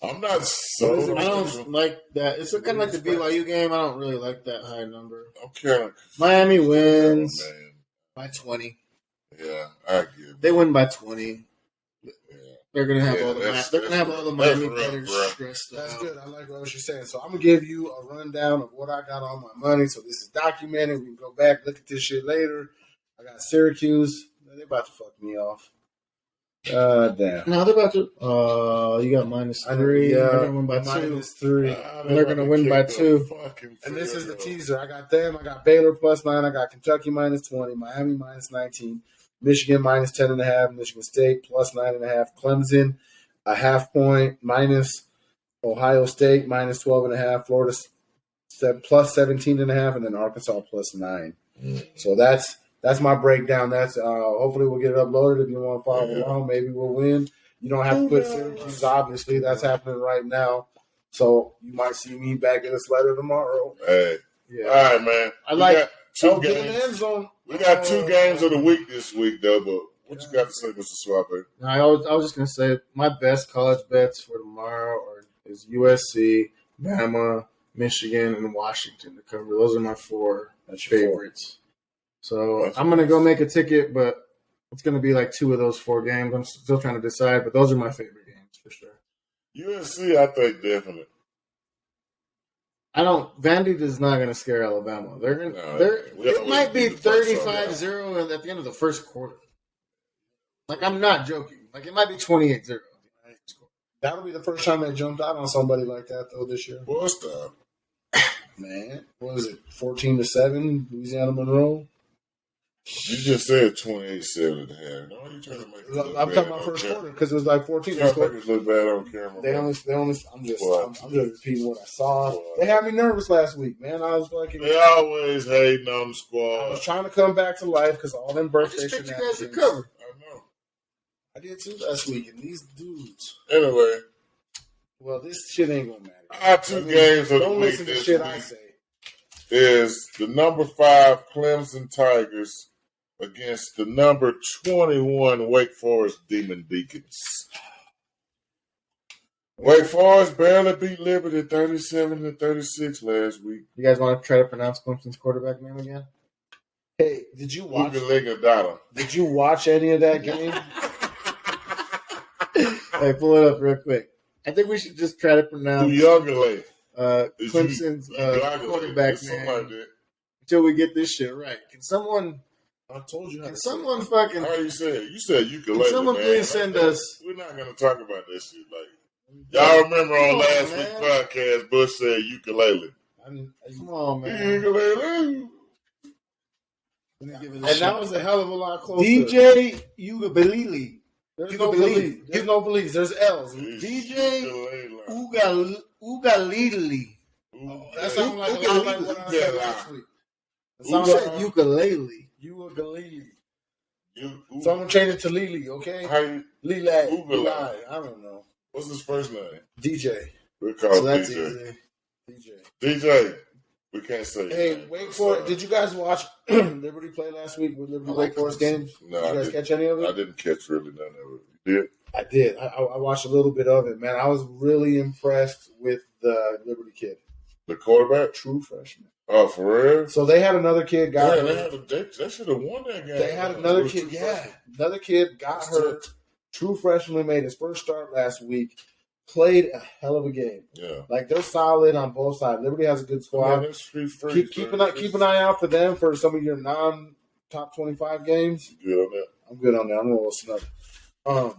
I'm not so. I don't like that. It's kind of like the BYU game. I don't really like that high number. Okay. Miami wins by 20. Yeah, I get it. They win by 20. Yeah. They're gonna have all the Miami players stressed out. That's good. I like what you're saying. So I'm gonna give you a rundown of what I got on my money. So this is documented. We can go back, look at this shit later. I got Syracuse. They're about to fuck me off. Damn. No, they're about to. You got -3. Yeah, they're gonna win by -3. And they're gonna win by 2. And this is the teaser. I got them. I got Baylor +9. I got Kentucky -20. Miami -19. Michigan -10.5. Michigan State +9.5. Clemson a half point minus. Ohio State -12.5. Florida plus 17.5, and then Arkansas plus 9. So that's my breakdown. That's hopefully we'll get it uploaded. If you want to follow along, maybe we'll win. You don't have to put Syracuse, obviously. That's happening right now. So you might see me back in this letter tomorrow. Hey. Yeah. All right, man. I like two games. We got 2 games of the week this week, though, but what you got to say, Mr. Suave? I was just going to say my best college bets for tomorrow is USC, Bama, Michigan, and Washington to cover. Those are my 4 favorites. So I'm going to go make a ticket, but it's going to be like 2 of those 4 games. I'm still trying to decide, but those are my favorite games for sure. USC, I think definitely. Vandy is not going to scare Alabama. It might be 35-0 at the end of the first quarter. Like, I'm not joking. Like, it might be 28-0. That'll be the first time they jumped out on somebody like that, though, this year. What's that? Man, what was it? 14-7, Louisiana Monroe. You just said 28-7 to have. No, you trying to make it look I'm talking about first quarter because it was like 14. They look bad on camera. They only. I'm just repeating what I saw. They had me nervous last week, man. I was like, they always hating on the squad. I was trying to come back to life because all them birthday shenanigans. You guys to cover. I know. I did too last week, and these dudes. Anyway, well, this shit ain't gonna matter. Our 2 games of the week. Don't listen to shit I say. Is the number 5 Clemson Tigers against the number 21 Wake Forest Demon Deacons. Wake Forest barely beat Liberty 37-36 last week. You guys want to try to pronounce Clemson's quarterback name again? Hey, did you watch? Did you watch any of that game? Hey, pull it up real quick. I think we should just try to pronounce Clemson's quarterback name until we get this shit right. Can someone? I told you. Can someone fucking? How you say it? You said ukulele. Can someone please send us? We're not gonna talk about this shit. Like y'all remember on last week's podcast, Bush said ukulele. Come on, man. Ukulele. And that was a hell of a lot closer. DJ Ugalele. There's no belief. There's no belief. There's L's. DJ Ugalele. That sounds like what I said last week. It sounds like ukulele. Ukulele. So I'm gonna change it to Lily, okay? Lily. I don't know. What's his first name? DJ. We'll call DJ. DJ. We can't say. Hey, Wake Forest. Did you guys watch Liberty play last week with Liberty Wake Forest games? No, did you guys catch any of it? I didn't catch really none of it. You did? I did. I watched a little bit of it, man. I was really impressed with the Liberty kid. The quarterback? True freshman. Oh, for real? So they had another kid got hurt. They should have won that game. They had another kid. Yeah. Another kid got hurt. True freshman made his first start last week. Played a hell of a game. Yeah. Like, they're solid on both sides. Liberty has a good squad. Yeah, keep an eye out for them for some of your non-top 25 games. You good on that? I'm good on that. I'm going to snub.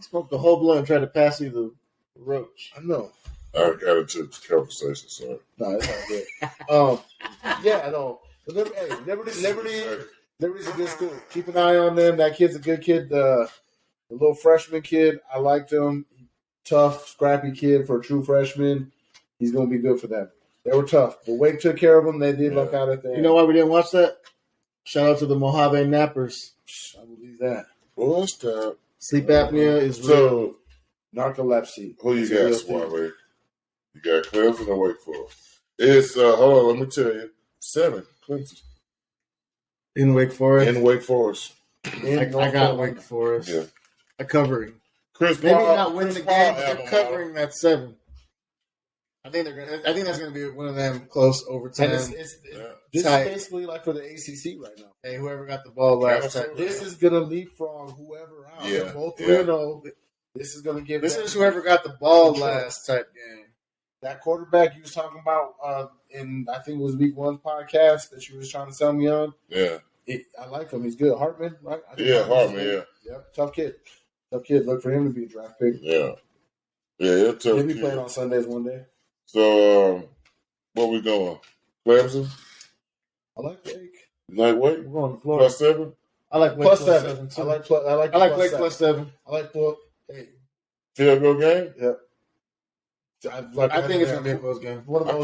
Smoked the whole blunt and tried to pass you the roach. I know. I got into the conversation, sorry. No, it's all good. Yeah, no. Liberty's a good school. Keep an eye on them. That kid's a good kid. The little freshman kid, I liked him. Tough, scrappy kid for a true freshman. He's going to be good for them. They were tough. But Wake took care of them. They did luck out at the end. You know why we didn't watch that? Shout out to the Mojave Nappers. I believe that. What's that? Sleep apnea is real. Narcolepsy. Who you got, Suave? You got Clemson or Wake Forest? It's, hold on, let me tell you. 7, Clemson. In Wake Forest? In Wake Forest. I got Wake Forest. Yeah. A covering. Chris Maybe Paul, not win the game, but they're covering that 7. I think that's gonna be one of them close overtime. This is basically like for the ACC right now. Hey, whoever got the ball last time. This is gonna leapfrog whoever out. Yeah. Both 3-0. This is gonna give. This is whoever got the ball last type game. That quarterback you was talking about in I think it was week 1's podcast that you was trying to sell me on. Yeah. I like him. He's good. Hartman, right? Hartman. Yeah. Yep. Tough kid. Look for him to be a draft pick. Yeah. Yeah, tough He'll be playing on Sundays one day. So, what we doing? Clemson? I like Wake. You like Wake? We're going to Florida. +7? I like Wake +7. I like Wake +7. I like Hey. Field goal game? Yep. I think it's going to be a close game. One of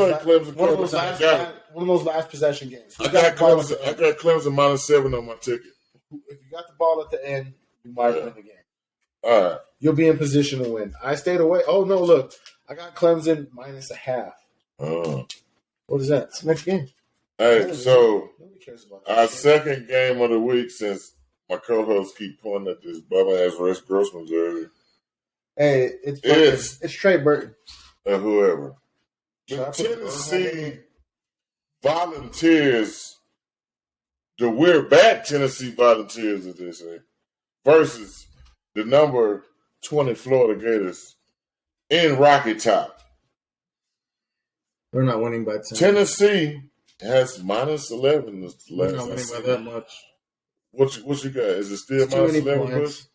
those last possession games. I got Clemson -7 on my ticket. If you got the ball at the end, you might win the game. All right. You'll be in position to win. I stayed away. Oh, no, look. I got Clemson -0.5. What is that? It's the next game. Hey, so our second game of the week, since my co-hosts keep pointing at this bum-ass Rex Grossman jersey. Hey, it's Trey Burton. Whoever. The Tennessee Volunteers, the We're Back Tennessee Volunteers, as they say, versus the number 20 Florida Gators in Rocky Top. We're not winning by 10. Tennessee has -11 this last. We're not winning by that much. What you got? Is it still -11?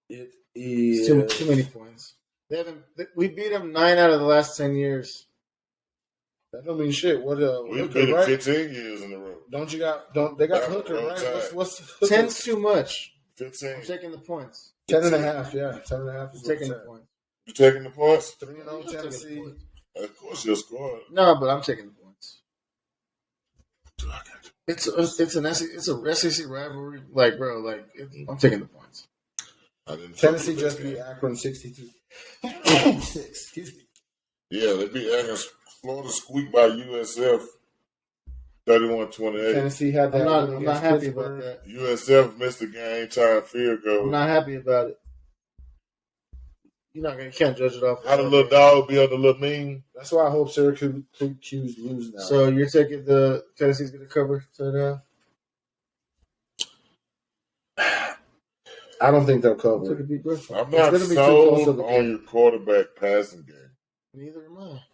It is too many points. We beat them 9 out of the last 10 years. That don't mean shit. What we beat them 15 years in a row. They got Hooker, right? What's Hooker? 10's too much. 15. I'm taking the points. 10.5, yeah. 10.5 is taking the points. You taking the points? 3-0 Tennessee. Of course you'll score. No, but I'm taking the points. It's a SEC rivalry. Like, bro, I'm taking the points. Tennessee just beat Akron 62-6. Excuse me. Yeah, they beat Akron. Florida squeaked by USF 31-28. Tennessee had that. I'm not happy about that. USF missed the game time field goal. I'm not happy about it. You can't judge it off. How the little dog be on the little mean? That's why I hope Syracuse lose now. So you're taking the Tennessee's going to cover to I don't think they'll cover. I'm not sold on your quarterback passing game. Neither am I.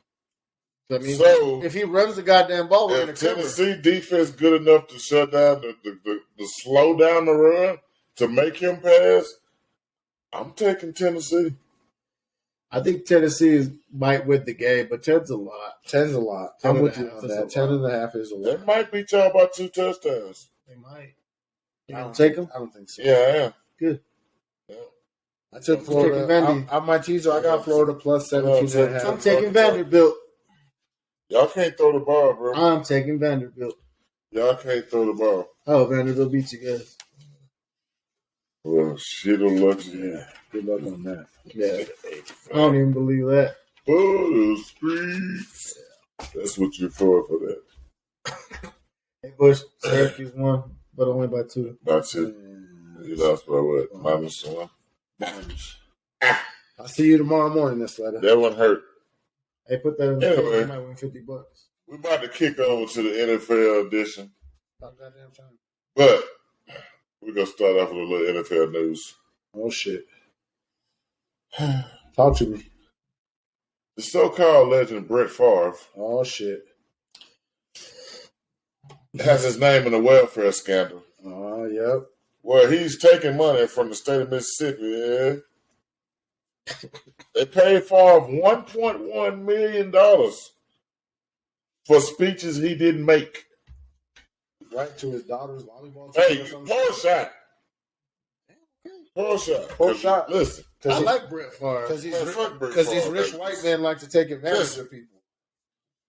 That means if he runs the goddamn ball, we're going to cover. Tennessee defense good enough to shut down the slow down the run to make him pass, I'm taking Tennessee. I think Tennessee might win the game, but 10's a lot. 10's a lot. I'm with you on that. 10.5 is a lot. They might beat y'all by 2 touchdowns. They might. You don't take them? I don't think so. Yeah, I am. Good. Yeah. I took Florida. On my teaser, I got Florida plus 17.5. I'm taking Vanderbilt. Y'all can't throw the ball, bro. I'm taking Vanderbilt. Y'all can't throw the ball. Oh, Vanderbilt beats you guys. Well, shit'll luck you. Yeah. Good luck on that. Yeah. I don't even believe that. Oh, the streets. That's what you're for that. Hey, Bush, Syracuse won, but only by 2. That's it. You lost by what? -1? I'll see you tomorrow morning, this letter. That one hurt. Hey, put that in the anyway, you might win $50. We're about to kick over to the NFL edition. About goddamn time. But we're going to start off with a little NFL news. Oh, shit. Talk to me. The so-called legend Brett Favre. Oh, shit. Has his name in a welfare scandal. Oh, yep. Well, he's taking money from the state of Mississippi. Yeah. They paid Favre $1.1 million for speeches he didn't make. Right to his daughter's volleyball team. Hey, poor shot. Poor shot. Listen. I like Brett Favre. Because these rich white men like to take advantage of people.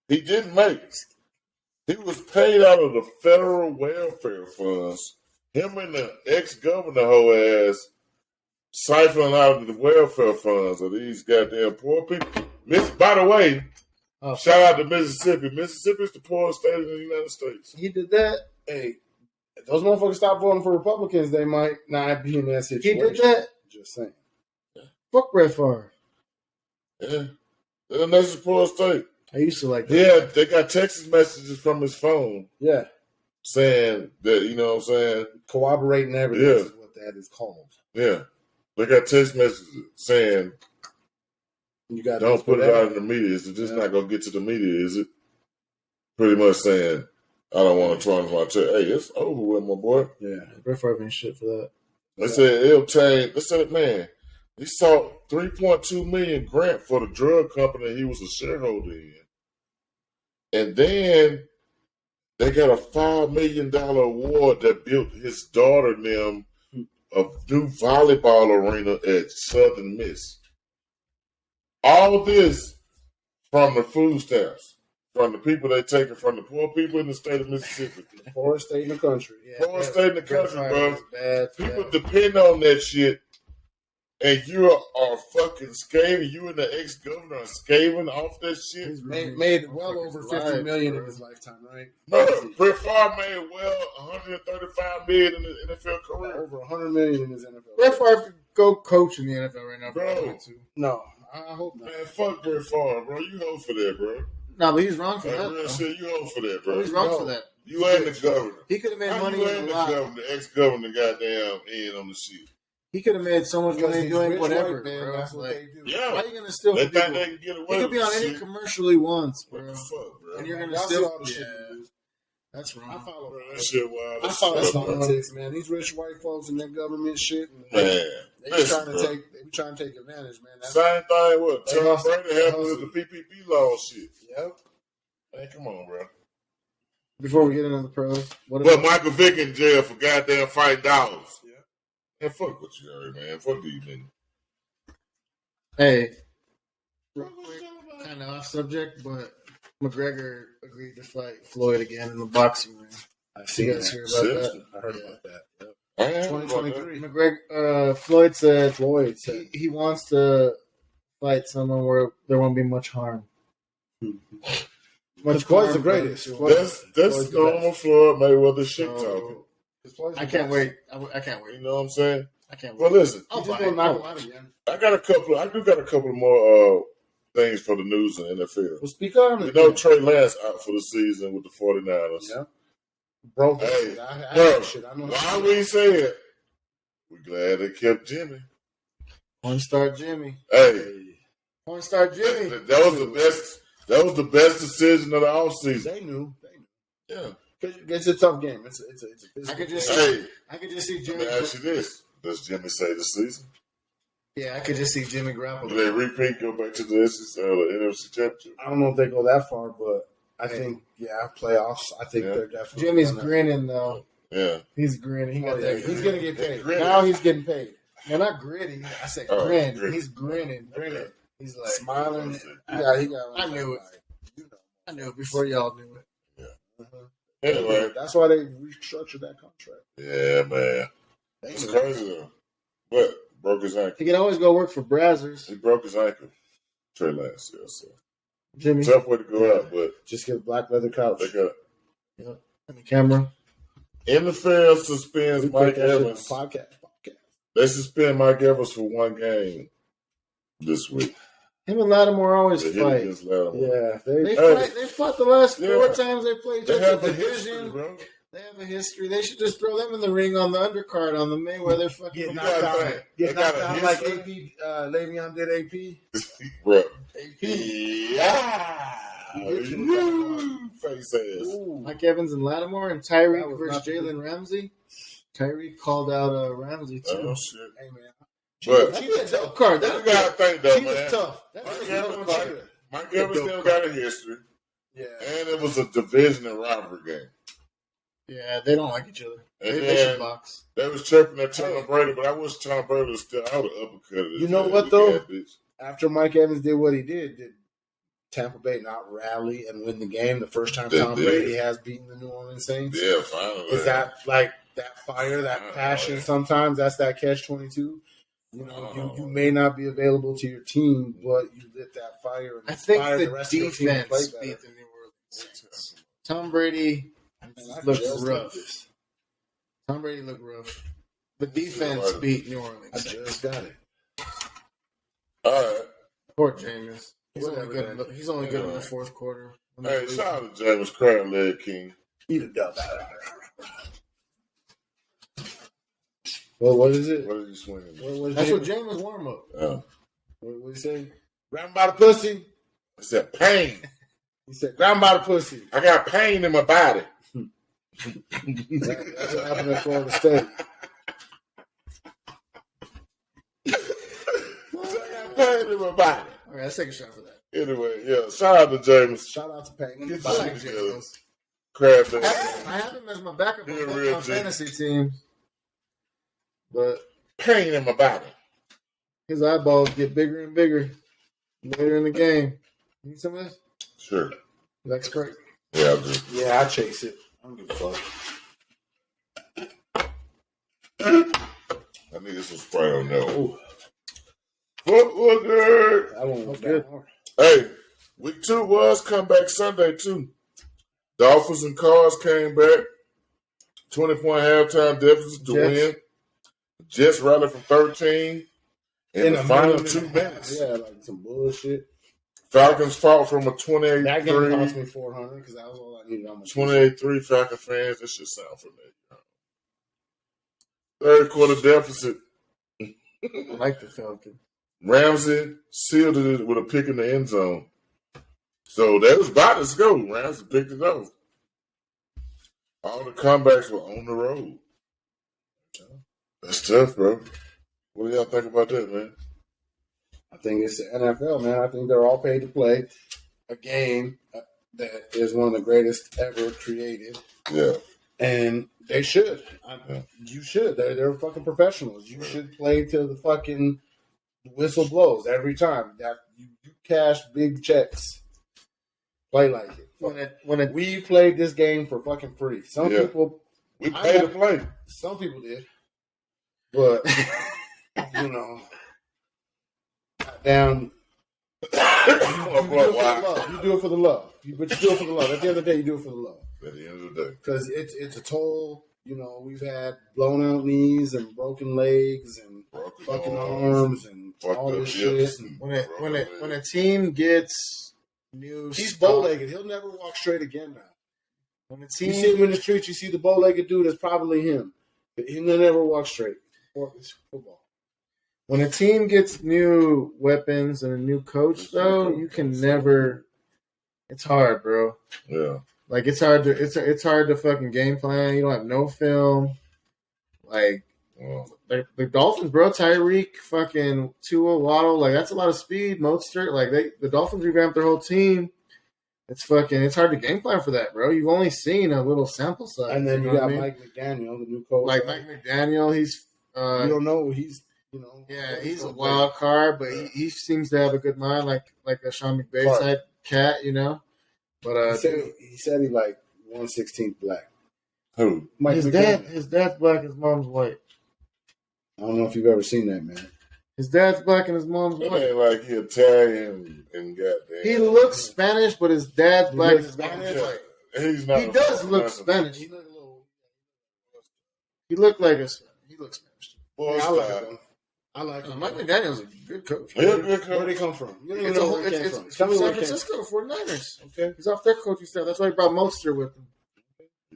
He didn't make it. He was paid out of the federal welfare funds. Him and the ex-governor whole ass siphoning out of the welfare funds of these goddamn poor people. By the way, shout out to Mississippi. Mississippi's the poorest state in the United States. He did that. Hey, if those motherfuckers stop voting for Republicans, they might not be in that situation. He did that? Just saying. Fuck Brett Favre. Yeah. That's the poorest state. I used to like that. Yeah, they got text messages from his phone. Yeah. Saying that, you know what I'm saying? Corroborating evidence is what that is called. Yeah. They got text messages saying, don't put it out in the media. Is it just not going to get to the media, is it? Pretty much saying, I don't want to tarnish my check. Hey, it's over with, my boy. Yeah. Brett Favre ain't shit for that. They said, man, he saw $3.2 million grant for the drug company he was a shareholder in. And then they got a $5 million award that built his daughter and them a new volleyball arena at Southern Miss. All this from the food stamps. From the people they take it from the poor people in the state of Mississippi. The poorest state in the country. Yeah, poorest state in the country, bro. People depend on that shit. And you are fucking scathing. You and the ex-governor are scathing off that shit. He's made well over $50 million in his lifetime, right? Bro, Brett Favre made well $135 million in his NFL career. Over $100 million in his NFL. Brett Favre could go coach in the NFL right now, bro. No, I hope not. Man, fuck Brett Favre, bro. You hold for that, bro. No, but he's wrong for that. Real shit, you hold for that, bro. He's wrong for that. You ain't the governor. He could have made money in a lot. The ex-governor goddamn in on the shit. He could have made so much money doing whatever, bro. That's what they do. Yeah. Why are you gonna steal from people? They can get away he could be on any commercial he wants, bro. What the fuck, bro? And you're gonna steal all the shit. That's wrong. I follow that shit wild. I follow politics, man. These rich white folks and their government shit. Man. They trying to take advantage, man. That's same thing what Tom Brady happened with the PPP law shit. Yep. Hey, come on, bro. Before we get into the pros, but Michael Vick in jail for goddamn fighting dollars. Yeah. And fuck what you heard, man. Fuck you, nigga. Hey, real quick, kind of off subject, but McGregor agreed to fight Floyd again in the boxing ring. I see you guys hear about that? I heard about that. Yep. 2023. McGregor, Floyd said he wants to fight someone where there won't be much harm. Floyd's the greatest. That's normal Floyd Mayweather shit talking. I can't wait. I can't wait. You know what I'm saying? I can't wait. Well, listen. I got a couple more things for the news in the NFL. Well, speak on it. You know, Trey Lance out for the season with the 49ers. Yeah. Bro, hey, I know why we say it? We're glad they kept Jimmy. One star Jimmy. Hey. One star Jimmy. That was the best. That was the best decision of the offseason. They knew. Yeah. It's a tough game. It's I could just see Jimmy. Let me ask you this: does Jimmy say the season? Yeah, I could just see Jimmy Garoppolo. Do they repeat, go back to the NFC Championship? I don't know if they go that far, but I think playoffs. I think they're definitely. Jimmy's grinning though. Yeah, he's grinning. He's gonna get paid. Now he's getting paid. No, not gritty. I said grin. Grin. He's grinning. He's like smiling. Yeah, he got. I knew it. I knew it before y'all knew it. Yeah. Anyway, that's why they restructured that contract. Yeah, man. It's crazy though. But broke his ankle. He can always go work for Brazzers. He broke his ankle. Trey Lance, so Jimmy. Tough way to go out, but just get a black leather couch. They got it. Yep. And the camera. NFL suspends Mike Evans. Podcast. They suspend Mike Evans for one game this week. Him and Lattimore always fight. Yeah, they fought the last 4 times they played. They have a history, bro. They have a history. They should just throw them in the ring on the undercard on the Mayweather fucking. Get knocked out like AP. Le'Veon did AP. Bro. AP. Yeah. Face ass. Mike Evans and Lattimore and Tyreek versus Jalen Ramsey. Tyreek called out Ramsey too. Oh shit. Hey man. But Chiefs tough card. You gotta think though, man. Chiefs tough. Mike Evans still got a history. Yeah. And it was a division and rivalry game. Yeah, they don't like each other. And they should box. They was chirping at Tom Brady, but I wish Tom Brady was still out of uppercut. You know what though? After Mike Evans did what he did Tampa Bay not rally and win the game the first time Tom Brady has beaten the New Orleans Saints? Yeah, finally. Is that like that fire, that passion? Sometimes that's that catch-22. You know, you may not be available to your team, but you lit that fire. And I think the rest defense of your team to play beat the New Orleans Saints. Tom Brady looked rough. Tom Brady looked rough. The defense beat New Orleans. I just got it. All right. Poor Jameis. He's only good in the fourth quarter. Hey, shout out to Jameis Crab Leg King. Eat a dub. Well, what is it? What is he swinging? That's what Jameis warm up. Oh. What did he say? Grab him by the pussy. I said pain. He said, grab him by the pussy. I got pain in my body. That's what happened at Florida State. I got pain in my body. All right, let's take a shot for that. Anyway, yeah. Shout out to Jameis. Shout out to Payne. Get I your like shit together. Jameis. Crab Leg. I have him as my backup on fantasy team. But pain in my body. His eyeballs get bigger and bigger later in the game. You need some of this? Sure. That's great. Yeah, I do. Yeah, I chase it. I don't give a fuck. I need some Sprite on that one. Football good. That one was good. Hey, week 2 was comeback Sunday, too. Dolphins and Cards came back. 20-point halftime deficit to win. Jets rallied from 13 in the final 2 minutes. Yeah, like some bullshit. Falcons fought from a 28-3. That game cost me $400 because that was all I needed on my 28-3 Falcon fans. That should sound familiar. Third quarter deficit. I like the Falcons. Ramsey sealed it with a pick in the end zone. So that was about to go. Ramsey picked it off. All the comebacks were on the road. That's tough, bro. What do y'all think about that, man? I think it's the NFL, man. I think they're all paid to play a game that is one of the greatest ever created. Yeah. And they should. You should. They're fucking professionals. You should play till the fucking whistle blows every time. That you cash big checks. Play like it. We played this game for fucking free. Some people we paid to play. Some people did. But you know, down. You do it for the love. But you do it for the love. At the end of the day, you do it for the love. At the end of the day, because it's a toll. You know, we've had blown out knees and broken legs and fucking arms and all this shit. When a team gets new, he's bow-legged. He'll never walk straight again now. When a team, you see him in the street, you see the bow-legged dude. That's probably him. But he'll never walk straight. It's football. When a team gets new weapons and a new coach, though, you can never. It's hard, bro. Yeah. Like it's hard to fucking game plan. You don't have no film. Like the Dolphins, bro. Tyreek, fucking Tua, Waddle. Like that's a lot of speed. Mostert. Like the Dolphins revamped their whole team. It's hard to game plan for that, bro. You've only seen a little sample size. And then you got Mike McDaniel, the new coach. Like Mike McDaniel, he's you don't know he's he's a wild card, but he seems to have a good mind, like a Sean McVay type cat, you know. But he said he like 1/16 black. Who? Mike his dad's black, his mom's white. I don't know if you've ever seen that, man. His dad's black and his mom's white. Ain't like he Italian and goddamn. He looks Spanish, but his dad's black and his mom's white. He's not. He does look Spanish. He looks Spanish. Boy, I like him. Mike McDaniel's a good coach. He's a good coach. Where did he come from? You don't even know where he came from. It's from San Francisco, 49ers. Okay. He's off their coaching staff. That's why he brought Mostert with him.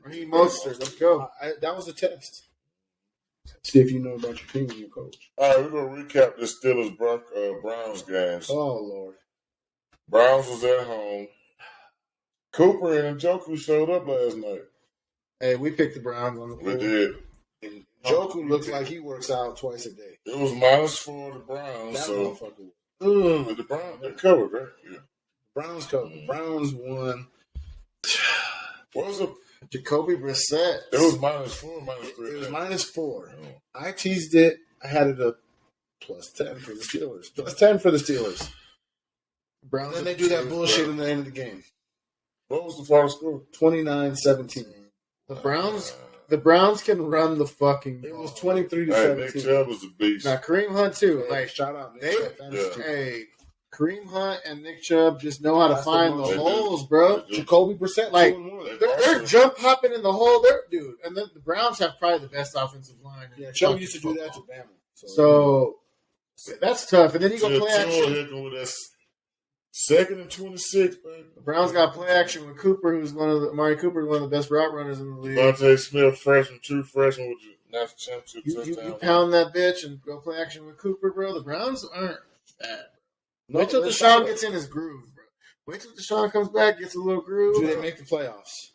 Raheem Mostert. Let's go. That was a test. See if you know about your team and your coach. All right, we're going to recap the Steelers Browns games. Oh, Lord. Browns was at home. Cooper and Njoku showed up last night. Hey, we picked the Browns on the board. We did. And Njoku looks like he works out twice a day. It was -4 the Browns. That so motherfucker. But the Browns, they covered, right? Yeah. Browns covered. Browns won. What was it? Jacoby Brissett. It was -4, -3. It was -4. Oh. I teased it. I had it a +10 for the Steelers. +10 for the Steelers. Browns. And then they do that bullshit in the end of the game. What was the final score? 29-17. The Browns can run the fucking ball. It was 23-17. Nick Chubb was a beast. Now Kareem Hunt too. Like shout out. Kareem Hunt and Nick Chubb just know how to find the holes, bro. Jacoby Brissett, like they're jump hopping in the hole, dude. And then the Browns have probably the best offensive line. Yeah, Chubb used to do that to Bama. So that's tough. And then you go play action. With that 2nd and 26, baby. The Browns got play action with Cooper, who's Amari Cooper, is one of the best route runners in the league. Devontae Smith, true freshman with the national championship touchdown. You pound that bitch and go play action with Cooper, bro. The Browns aren't bad. Wait till Deshaun gets in his groove, bro. Wait till Deshaun comes back, gets a little groove. Do they make the playoffs?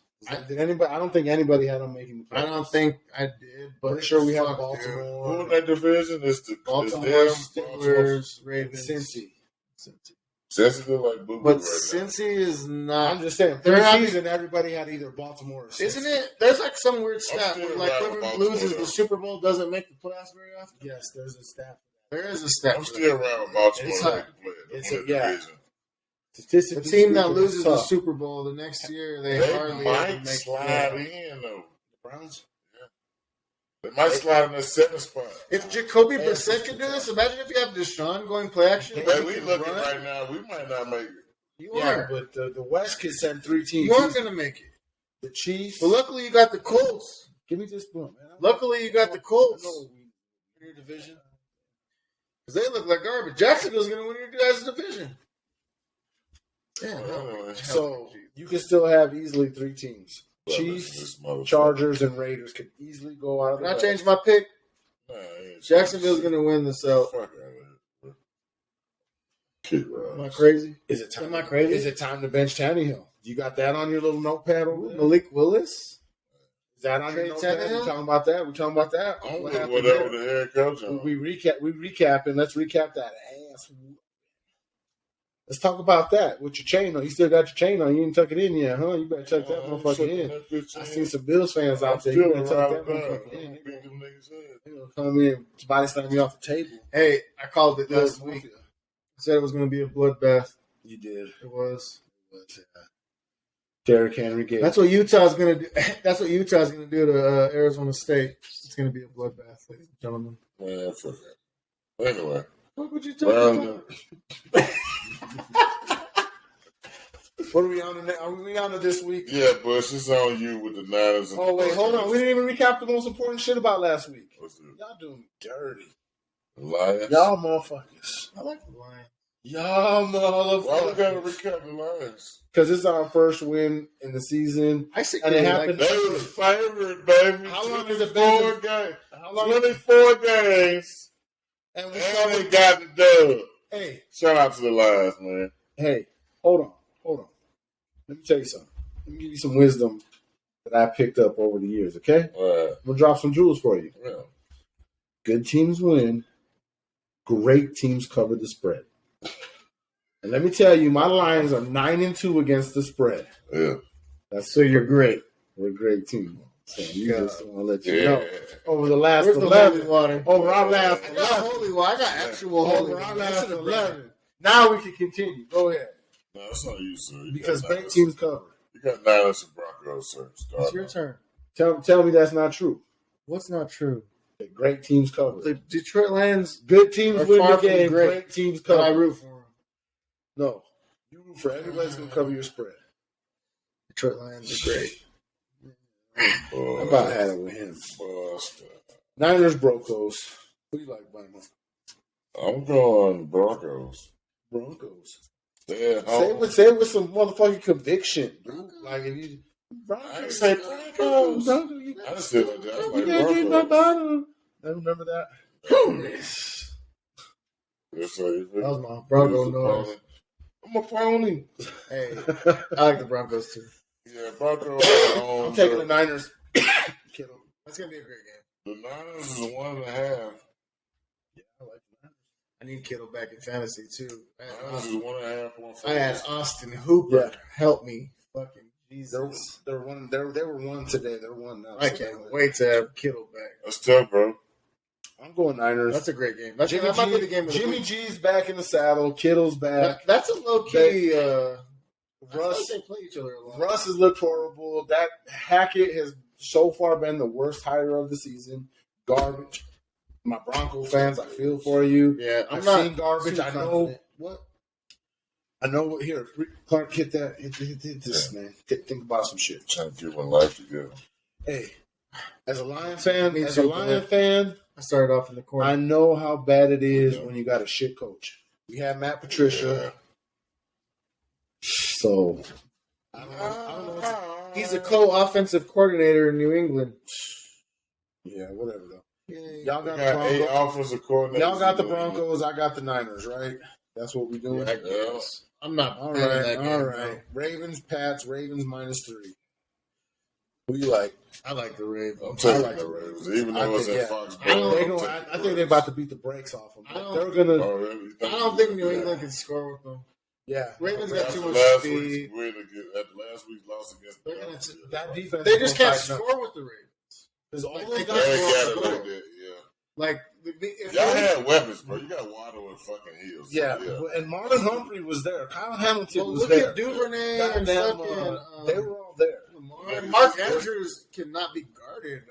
Did anybody? I don't think anybody had them making the playoffs. I don't think I did, but I'm sure we have Baltimore. Who in that division is the Baltimore, Steelers, Ravens, Cincy. Cincy look like boo-boo but right Cincy is not. I'm just saying. Preseason, everybody had either Baltimore or Cincy. Isn't it? There's like some weird stat where like whoever loses the Super Bowl doesn't make the playoffs very often. Yes, there's a stat. There is a stat. I'm still around with Baltimore. The team that loses the Super Bowl the next year, they hardly might slide in though. The Browns. They might slide in the 7th spot. If Jacoby Brissett can do this, imagine if you have Deshaun going play action. Hey, we looking right now. We might not make it. You are, but the West can send 3 teams. You aren't going to make it. The Chiefs. But luckily, you got the Colts. Give me this blunt, man. Luckily, you got the Colts. Your division. Because they look like garbage. Jacksonville's going to win your guys' division. Yeah. No. So you can still have easily 3 teams. Chiefs, Chargers, and Raiders could easily go out of the Can I change my pick? Nah, Jacksonville's going to win the South. Fuck out of here. Am I crazy? Is it time? Am I crazy? Is it time to bench Tannehill? You got that on your little notepad over there? Malik Willis? Is that on your notepad? We talking about that? We talking about that? Whatever the head coach on. We recapping. Let's recap that ass. Let's talk about that with your chain on. You still got your chain on. You didn't tuck it in yet, huh? You better tuck that motherfucker in. I seen some Bills fans out there. You better tuck that motherfucker in. They're going to come in, body slam me off the table. Hey, I called it last week. I said it was going to be a bloodbath. You did. It was. Derrick Henry gave. That's what Utah's going to do. That's what Utah's going to do to Arizona State. It's going to be a bloodbath, ladies and gentlemen. Man, fuck that. Anyway. What would you talk about? What are we on to? Are we on to this week? Yeah, Bush, it's on you with the Niners. Oh, wait, hold on. We didn't even recap the most important shit about last week. Y'all doing me dirty. Lions? Y'all motherfuckers. I like the Lions. Y'all motherfuckers. Why we gotta recap the Lions? Because it's our first win in the season. I see. And it happened. They was favorite, baby. How long has it been? 24 games. How long? 24 games. And we got the dub. Hey. Shout out to the Lions, man. Hey, hold on. Let me tell you something. Let me give you some wisdom that I picked up over the years, okay? Right. I'm going to drop some jewels for you. Yeah. Good teams win. Great teams cover the spread. And let me tell you, my Lions are 9-2 against the spread. Yeah. So you're great. We're a great team. So you just want to let you know. Over the last 11. Over our last 11. I got holy water. I got actual holy water. Over our last 11. Now we can continue. Go ahead. No, it's not you, sir. Because great teams cover. You got Niners and Broncos, sir. It's your turn. Tell me that's not true. What's not true? Great teams cover. The Detroit Lions, good teams win the game. Great teams cover. I root for them. No, you root for everybody's going to cover your spread. Detroit Lions are great. I about had it with him. Niners, Broncos. Who do you like, Bama? I'm going Broncos. Yeah, say it with some motherfucking conviction, dude. Like if you, I didn't say Broncos. I didn't say that. I was like Broncos. I remember that. That was my Bronco noise. I'm a pony. Hey, I like the Broncos too. Yeah, Broncos. I'm taking the Niners. That's gonna be a great game. The Niners is 1.5. Yeah, I like the Niners. I need Kittle back in fantasy too. Niners is 1.5. I had Austin Hooper help me. Fucking Jesus. They were one today. They're one now. I can't wait to have Kittle back. That's tough, bro. I'm going Niners. That's a great game. That might be the game of the Jimmy G's back in the saddle. Kittle's back. That's a low key. Russ, they play each other a lot. Russ has looked horrible. That Hackett has so far been the worst hire of the season. Garbage. My Bronco fans, I feel for you. Yeah, I've seen garbage. I know what. I know what. Here, Clark, hit that. Hit this, man. Think about some shit. Trying to give one life together. Hey, as a Lions fan, I started off in the corner. I know how bad it is when you got a shit coach. We had Matt Patricia. Yeah. So, I don't know. He's a co-offensive coordinator in New England. Yeah, whatever though. Yeah, y'all got the Broncos. 8 offensive coordinators. Y'all got the Broncos. I got the Niners. Right? That's what we doing. Yeah, I'm not. All right. Ravens, Pats. Ravens -3. Who you like? I like the Ravens. I'm taking the Ravens, even though it's at Foxborough. I think they're about to beat the brakes off them. They're gonna. I don't think New England can score with them. Yeah, Ravens got too much speed. After last week's loss against that defense, they just can't score with the Ravens. Because all they got Like, y'all had weapons, bro. You got Waddle and fucking Hills. Yeah, and Marlon Humphrey was there. Kyle Hamilton was look there. At Duvernay and fucking, they were all there. Mark Andrews cannot be guarded.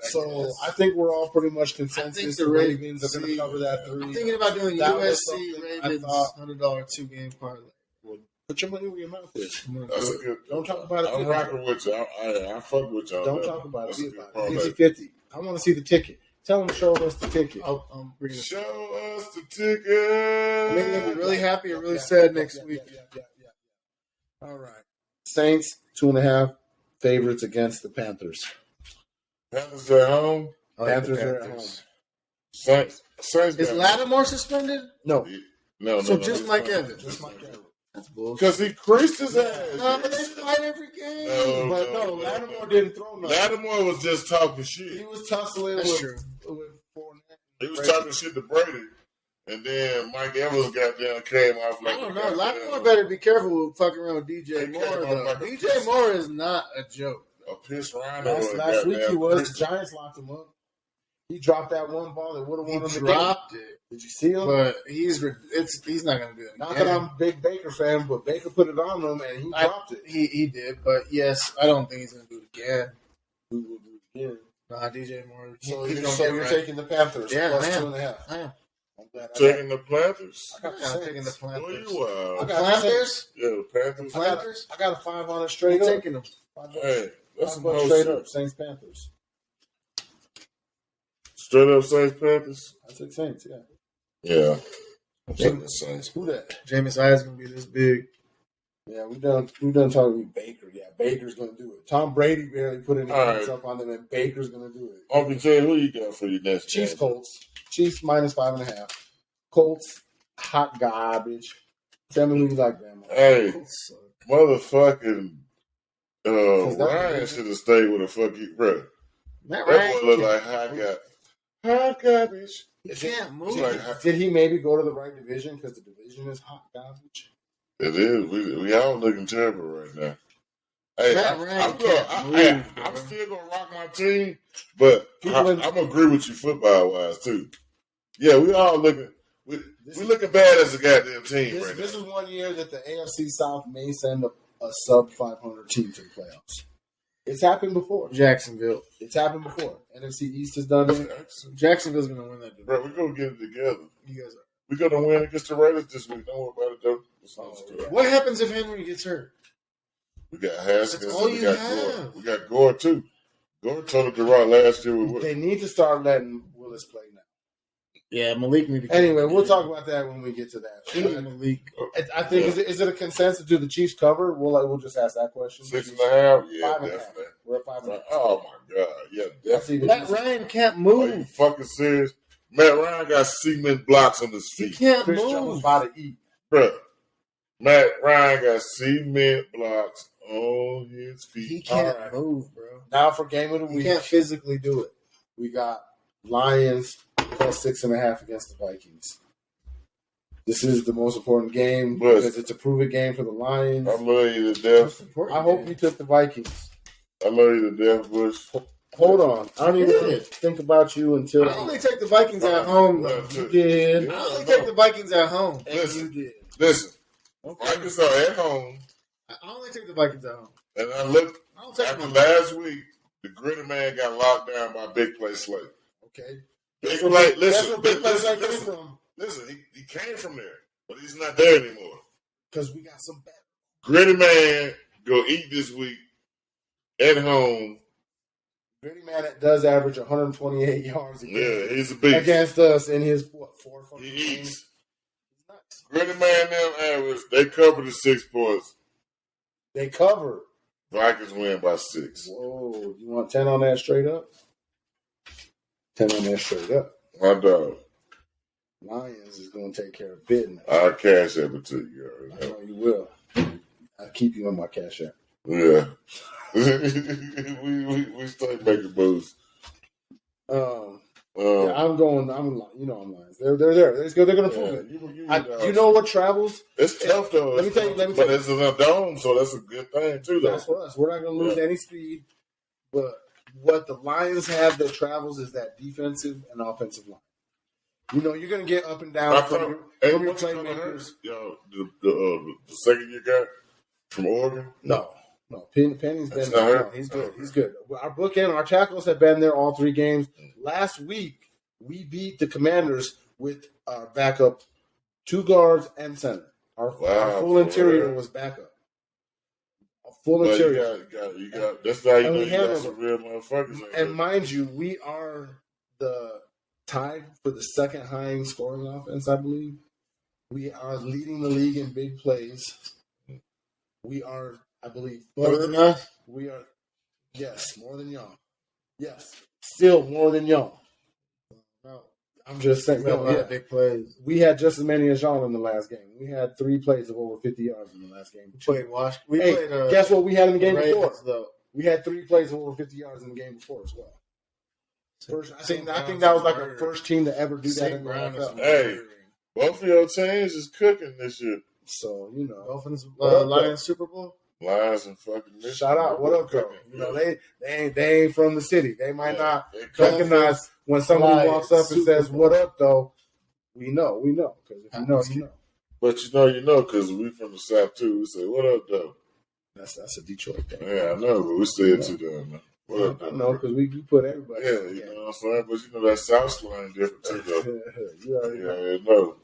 I think we're all pretty much consensus. The Ravens are going to cover that 3. I'm thinking about doing USC Ravens $100 2-game parlay. Put your money where your mouth is. That's a good. Don't talk about it. I'm rocking with you. I fuck with y'all. Don't talk about it. 50-50. I want to see the ticket. Tell them to show us the ticket. Show us the ticket. I'm going to be really happy or really sad next week. Yeah. All right. Saints 2.5 favorites against the Panthers. Panthers are at home. Panthers are at home. Saints. Is Lattimore suspended? No. So just Mike Evans. That's bullshit. Because he creased his ass. No, but they fight every game. Lattimore didn't throw nothing. Lattimore was just talking shit. He was tussling with Fournette. He was talking shit to Brady. And then Mike Evans came off like... I don't know. Lattimore better be careful with fucking around with DJ Moore, though. DJ Moore is not a joke. A piss rhino. Last week he was. The Giants locked him up. He dropped that one ball that would have won him the game. He dropped it. Did you see him? But he's not going to do it. Not that I'm a big Baker fan, but Baker put it on him and he dropped it. He did, but yes, I don't think he's going to do it again. Who will do it again? Nah, DJ Moore. So you're taking the Panthers plus 2.5. I am. Taking the Panthers? I'm taking the Panthers. Where you are? I got Panthers? Yeah, the Panthers. Panthers? I got a 5 on it straight up. Taking them. Hey, that's some straight up. Saints Panthers. Straight up Saints Panthers? I took Saints, yeah. Yeah. I'm taking the Saints. Who that? Jameis Winston's going to be this big. Yeah, we done talking with Baker. Yeah, Baker's going to do it. Tom Brady barely put any points up on them, and Baker's going to do it. Uncle Jay, who you got for your next Chiefs, Colts. Chiefs minus 5.5. Colts, hot garbage. Tell me who you like, man. Hey, motherfucking Ryan should have stayed with a fucking bro. That boy look like hot garbage. He can't move. Did he maybe go to the right division because the division is hot garbage? It is. We all looking terrible right now. Hey, I'm still gonna rock my team, but I'm agree with you football wise too. Yeah, we all looking. We looking bad as a goddamn team right now. This is 1 year that the AFC South may send a sub 500 team to the playoffs. It's happened before. Jacksonville. It's happened before. NFC East has done it. Jacksonville's going to win that. Bro, we're going to get it together. You guys are. We're going to win against the Raiders this week. Don't worry about it, though. What happens if Henry gets hurt? We got Haskins. We got Gore. We got Gore, too. Gore told it to Rock last year. They need to start letting Willis play now. Yeah, Malik need to. Anyway, we'll talk about that when we get to that. Malik. I think is it a consensus? Do the Chiefs cover? We'll just ask that question. 6.5. Yeah, 5.5. definitely. We're at 5.5. Oh my god. Yeah, definitely. Matt Ryan can't move. Are you fucking serious? Matt Ryan got cement blocks on his feet. He can't Chris move. Jones about to eat. Bro, Matt Ryan got cement blocks on his feet. He can't move, bro. Now for game of the week, he can't physically do it. We got Lions plus 6.5 against the Vikings. This is the most important game because it's a prove-it game for the Lions. I love you to death. I hope you took the Vikings. I love you to death, Bush. Hold on. I don't even think about you until... I only take the Vikings at home. You did. I only take the Vikings at home. Listen, you did. Listen. Vikings are at home. I only take the Vikings at home. And I looked, after last week, the gritty man got locked down by Big Play Slate. Okay. Big Play, listen. That's where Big Play Slate came from. Listen, he came from there, but he's not there anymore. Because we got some bad. Gritty man go eat this week at home. Gritty man that does average 128 yards he's a beast. Against us in his, 4 he eats. Gritty man them average, they cover the 6 points. They cover. Vikings win by 6. Whoa, you want 10 on that straight up? 10 on that straight up. My dog. Lions is going to take care of business. I'll cash app it to you. I know you will. I'll keep you on my cash app. Yeah. we start making moves. Yeah, I'm Lions. They're there. They're going to prove it. You know what travels? It's tough though. Let me tell you. But it's in a dome, so that's a good thing too. Though that's for us. We're not going to lose any speed. But what the Lions have that travels is that defensive and offensive line. You know, you're gonna get up and down from your playmakers. Yo, the second year guy from Oregon? No. Penny's been there. No, he's good. He's good. Our bookend, our tackles have been there all 3 games. Last week, we beat the Commanders with our backup 2 guards and center. Our full interior was backup. A full interior. You got. That's how you know you got some real motherfuckers. And mind you, we are the tied for the second highest scoring offense, I believe. We are leading the league in big plays. We are, I believe, more than us. We are, yes, more than y'all. Yes, still more than y'all. No, I'm just saying. Big plays. We had just as many as y'all in the last game. We had 3 plays of over 50 yards in the last game. Guess what we had in the game before? Though we had 3 plays of over 50 yards in the game before as well. I think that was like our first team to ever do that in the NFL. Hey, both of your teams is cooking this year. So, you know. Dolphins, Lions Super Bowl? Lions and fucking Michigan. Shout out. What up, though? You know, they ain't from the city. They might not recognize when somebody walks up and says, what up, though? We know. Because if you know, you know. But you know, because we from the South, too. We say, what up, though? That's a Detroit thing. Yeah, I know, but we say it too, though, man. What up, though? I know, because we put everybody. Yeah, you know what I'm saying? But you know, that South slang different, too, though. You already know.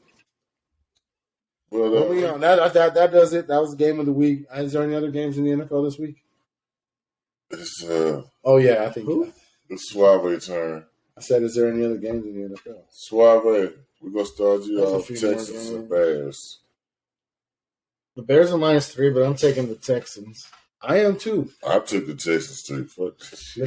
Well, moving on. That does it. That was the game of the week. Is there any other games in the NFL this week? It's oh yeah, I think the Suave turn. I said, is there any other games in the NFL? Suave, we're gonna start you off. Texans and Bears. The Bears are -3, but I'm taking the Texans. I am too. I took the Texans too. Fuck. I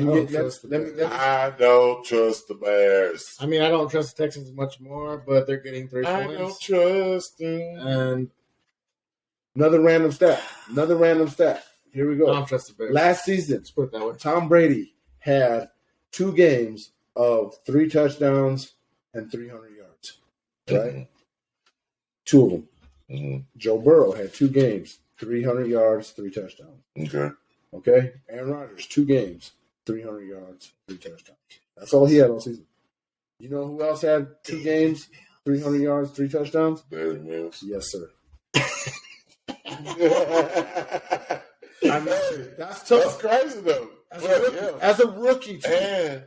don't trust the Bears. I mean, I don't trust the Texans much more, but they're getting 3 points. I don't trust them. And another random stat. Here we go. I don't trust the Bears. Last season, let's put it that way. Tom Brady had 2 games of 3 touchdowns and 300 yards. Right? Mm-hmm. 2 of them. Mm-hmm. Joe Burrow had 2 games, 300 yards, 3 touchdowns. Okay. Aaron Rodgers, 2 games, 300 yards, 3 touchdowns. That's all he had all season. You know who else had 2 games, 300 yards, 3 touchdowns? Barry Mills. Yes, sir. I know. That's tough. That's crazy though. As a rookie, too. And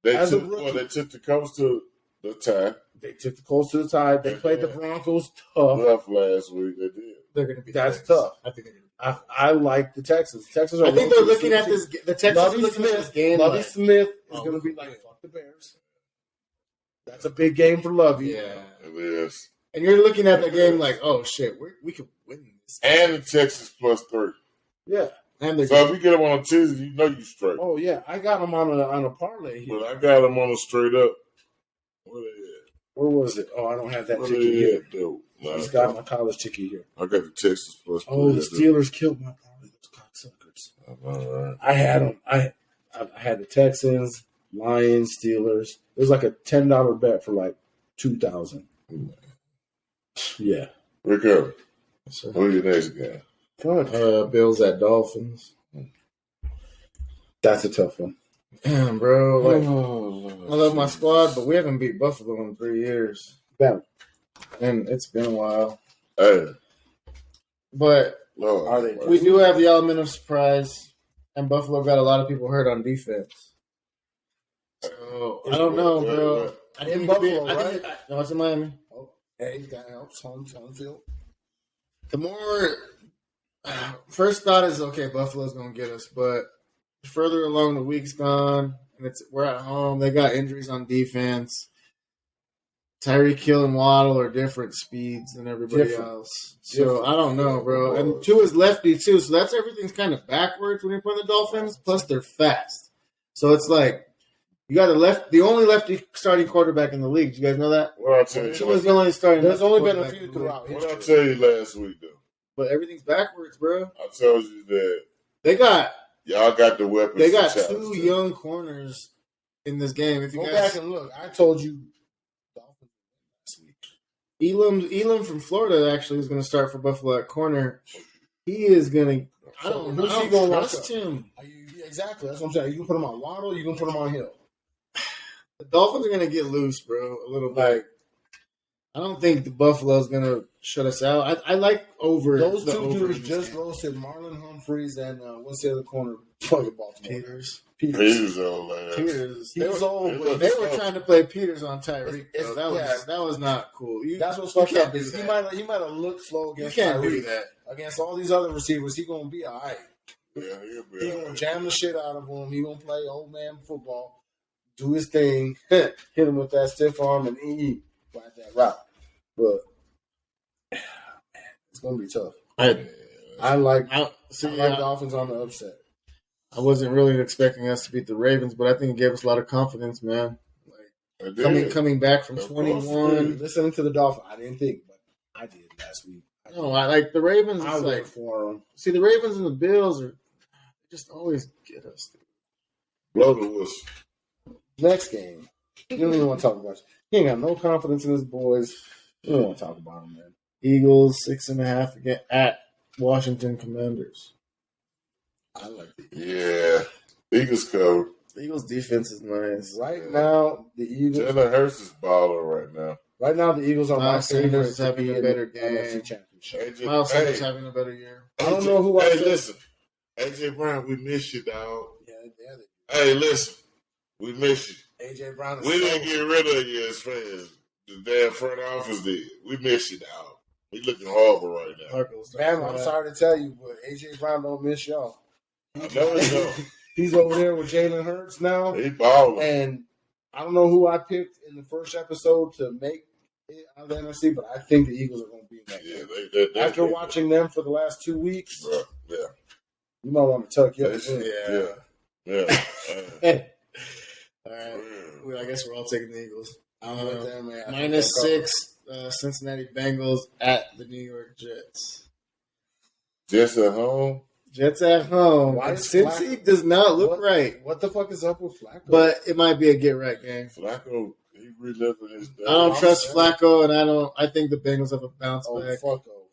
they took the Colts to the tie. They took the Colts to the tie. They played the Broncos tough. Rough last week. They did. They're going to be. That's tough. I think. I like the Texans. Texans are. I think they're looking at this. The Texans are looking at this game. Lovie Smith is going to be like, fuck the Bears. That's a big game for Lovie. Yeah, it is. And you're looking at the game like, oh shit, we could win this. And the Texans +3. Yeah. And so if you get them on a Tuesday, you know you straight. Oh yeah, I got them on a parlay here. But I got them on a straight up. Where was it? Oh, I don't have that ticket here. I just got my college ticket here. I got the Texas +3. Oh, the Steelers killed my parlay. Those cocksuckers. Right. I had them. I had the Texans, Lions, Steelers. It was like a $10 bet for like $2,000. Yeah. Rico, who's your next guy? Bills at Dolphins. That's a tough one. Damn, bro. I love my squad, but we haven't beat Buffalo in 3 years. Yeah. And it's been a while. Hey. But we do have the element of surprise, and Buffalo got a lot of people hurt on defense. So, I don't know, bro. I think Buffalo, right? No, it's in Miami. Oh, hey, that helps. Home field. The more... First thought is, okay, Buffalo's going to get us, but further along the week's gone, and we're at home. They got injuries on defense. Tyreek Hill and Waddle are different speeds than everybody else. So I don't know, bro. And Tua's lefty, too, so everything's kind of backwards when you play the Dolphins, plus they're fast. So it's like, you got the only lefty starting quarterback in the league. Did you guys know that? Well, I'll tell you. Tua's the only starting. There's only been a few throughout history. What I tell you last week, though. But everything's backwards, bro. I told you that y'all got the weapons. They got 2 young corners in this game. If you go back and look, I told you Dolphins last week. Elam from Florida actually is going to start for Buffalo at corner. He is going to. I don't trust him. Exactly. That's what I'm saying. You can put him on Waddle. You can put him on Hill. The Dolphins are going to get loose, bro. A little bit. I don't think the Buffalo's gonna shut us out. I like over those the two over dudes just roasted Marlon Humphreys and what's the other corner? Fucking Baltimore. Peters old ass. Peters. They were trying to play Peters on Tyreek. That was not cool. That's what's fucked up. He might have looked slow against Tyreek. Against all these other receivers, he gonna be all right. Yeah, he gonna jam the shit out of him. He gonna play old man football, do his thing, hit him with that stiff arm, and ride that route. But it's gonna be tough. I like Dolphins on the upset. I wasn't really expecting us to beat the Ravens, but I think it gave us a lot of confidence, man. Like coming back from 21. Listening to the Dolphins, I didn't think, but I did last week. No, I like the Ravens. I like for them. See, the Ravens and the Bills just always get us. Blow the whistle. Next game. You don't even want to talk about it. He ain't got no confidence in his boys. You don't want to talk about him, man. Eagles 6.5 again at Washington Commanders. I like it. Yeah. Eagles cover. The Eagles defense is nice. Right now, the Eagles. Jalen Hurts is balling right now. Right now, the Eagles are my favorites having a better game. Miles Sanders having a better year. I don't know who Hey, listen. AJ Brown, we miss you, dog. Yeah. Hey, listen. We miss you. AJ Brown we didn't get rid of you as fans. The damn front office did. We miss you, dog. We looking horrible right now. Man, I'm sorry to tell you, but AJ Brown don't miss y'all. I know he don't. He's over there with Jalen Hurts now. He balling. And I don't know who I picked in the first episode to make it out of the NFC, but I think the Eagles are going to be in that game. After watching them for the last 2 weeks, yeah, you might want to tuck your Yeah. All right. Well, I guess we're all taking the Eagles. -6, Cincinnati Bengals at the New York Jets. Jets at home. Jets at home. Why Cincy does not look right. What the fuck is up with Flacco? But it might be a get right game. Flacco, he reliving his day. I don't trust Flacco, and I think the Bengals have a bounce back. Flacco.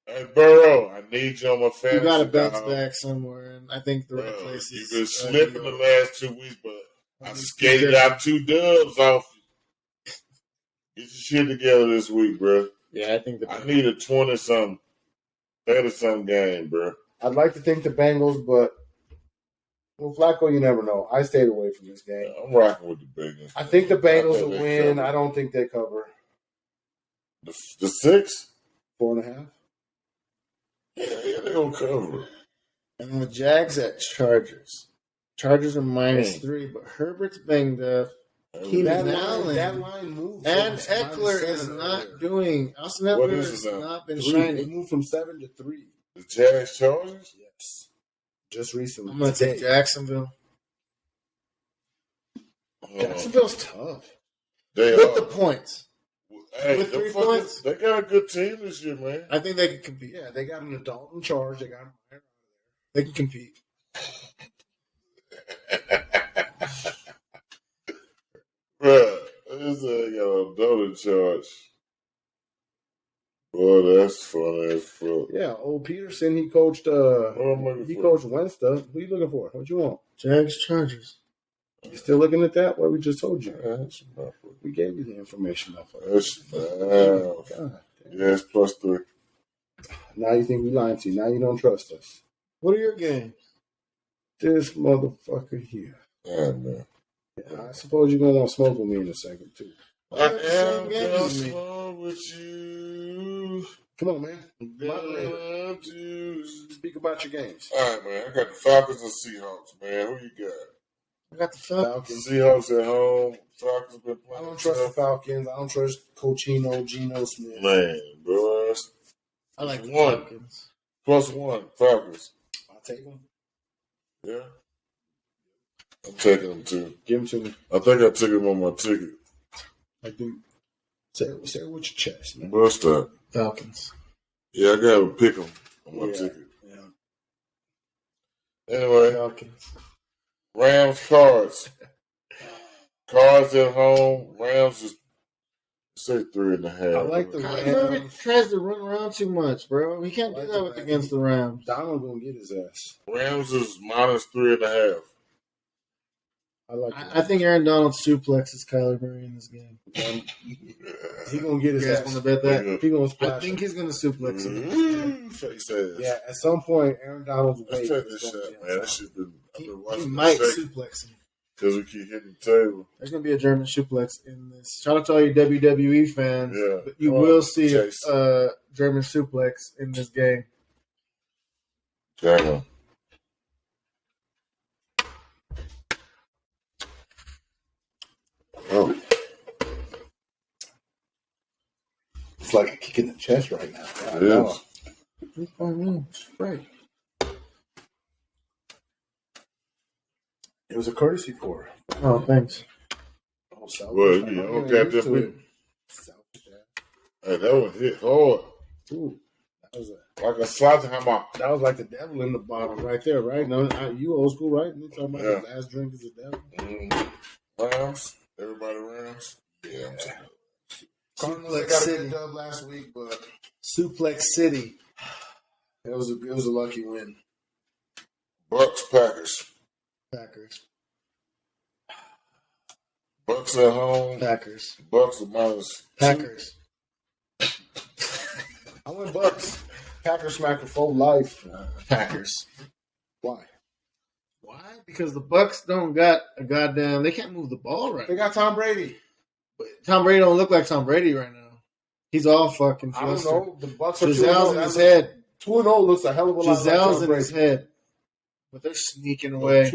Hey, Burrow, I need you on my fantasy. You got to bounce back somewhere, and I think the right place is. You've been slipping the last 2 weeks, but I skated out 2 dubs off you. Get your shit together this week, bro. Yeah, I think I need a 20-something, 30-something game, bro. I'd like to think the Bengals, but with Flacco, you never know. I stayed away from this game. Yeah, I'm rocking with the Bengals. I think the Bengals will win. Cover. I don't think they cover. The 6? 4.5? Yeah, they're going to cover. And the Jags at Chargers. Chargers are -3, but Herbert's banged up. That line moved. And Eckler is not doing. Austin Eckler has not been shining. It moved from 7 to 3. The Jags Chargers? Yes. Just recently. I'm going to take Jacksonville. Jacksonville's tough. With the points. Hey, with 3 points. They got a good team this year, man. I think they can compete. Yeah, they got an adult in charge. They got him. They can compete. Bruh, this got an adult in charge. Boy, that's funny as fuck. Yeah, old Peterson, he coached coached Winston. Who you looking for? What you want? Jags Chargers. You still looking at that? What we just told you? We gave you the information off of it. Yes, +3. Now you think we lying to you. Now you don't trust us. What are your games? This motherfucker here. Yeah, man. I suppose you're going to want to smoke with me in a second, too. I am going to smoke with you. Come on, man. Speak about your games. All right, man. I got the Falcons and Seahawks, man. Who you got? I got the Falcons. Seahawks at home. Falcons been playing. I don't trust the Falcons. I don't trust Cochino, Geno Smith. Man, bro. I like the Falcons. +1, Falcons. I'll take them. Yeah. I'm taking them, too. Give them to me. I think I took them on my ticket. I think. Say it with your chest, man. Bust up. Falcons. Yeah, I got to pick them on my ticket. Yeah. Anyway. Falcons. Rams, Cards. Cards at home. Rams is, say, 3.5. I like the Rams. Herbert tries to run around too much, bro. He can't do that against the Rams. Donald gonna get his ass. Rams is -3.5. I think Aaron Donald suplexes Kyler Murray in this game. He gonna get his ass. Want to bet that? He gonna splash. I think he's gonna suplex him. Yeah, at some point, Aaron Donald's weight. Check this shit, man. That shit been. I've been watching. He might suplex him because we keep hitting the table. There's gonna be a German suplex in this. Shout out to all you WWE fans. Yeah, but you will see a German suplex in this game. China. Oh. It's like a kick in the chest right now. It is. 3 minutes. Right. It was a courtesy pour. Oh, thanks. Oh, South. Well, that one hit hard. Ooh, that was like a sledgehammer. That was like the devil in the bottle right there, right? No, you old school, right? You talking about the last drink is the devil? Rams. Everybody Rams. Yeah. Suplex City dub last week, but Suplex City. It was a lucky win. Bucks Packers. Bucks at home. Packers. Bucks minus. Packers. I went Bucks. Packers smack for full life. Packers. Why? Because the Bucks don't got a goddamn. They can't move the ball right. They got Tom Brady. But Tom Brady don't look like Tom Brady right now. He's all fucking flustered. I don't know. The Bucks are Giselle's in his head. 2-0 looks a hell of a lot. Giselle's in his head. But they're sneaking away.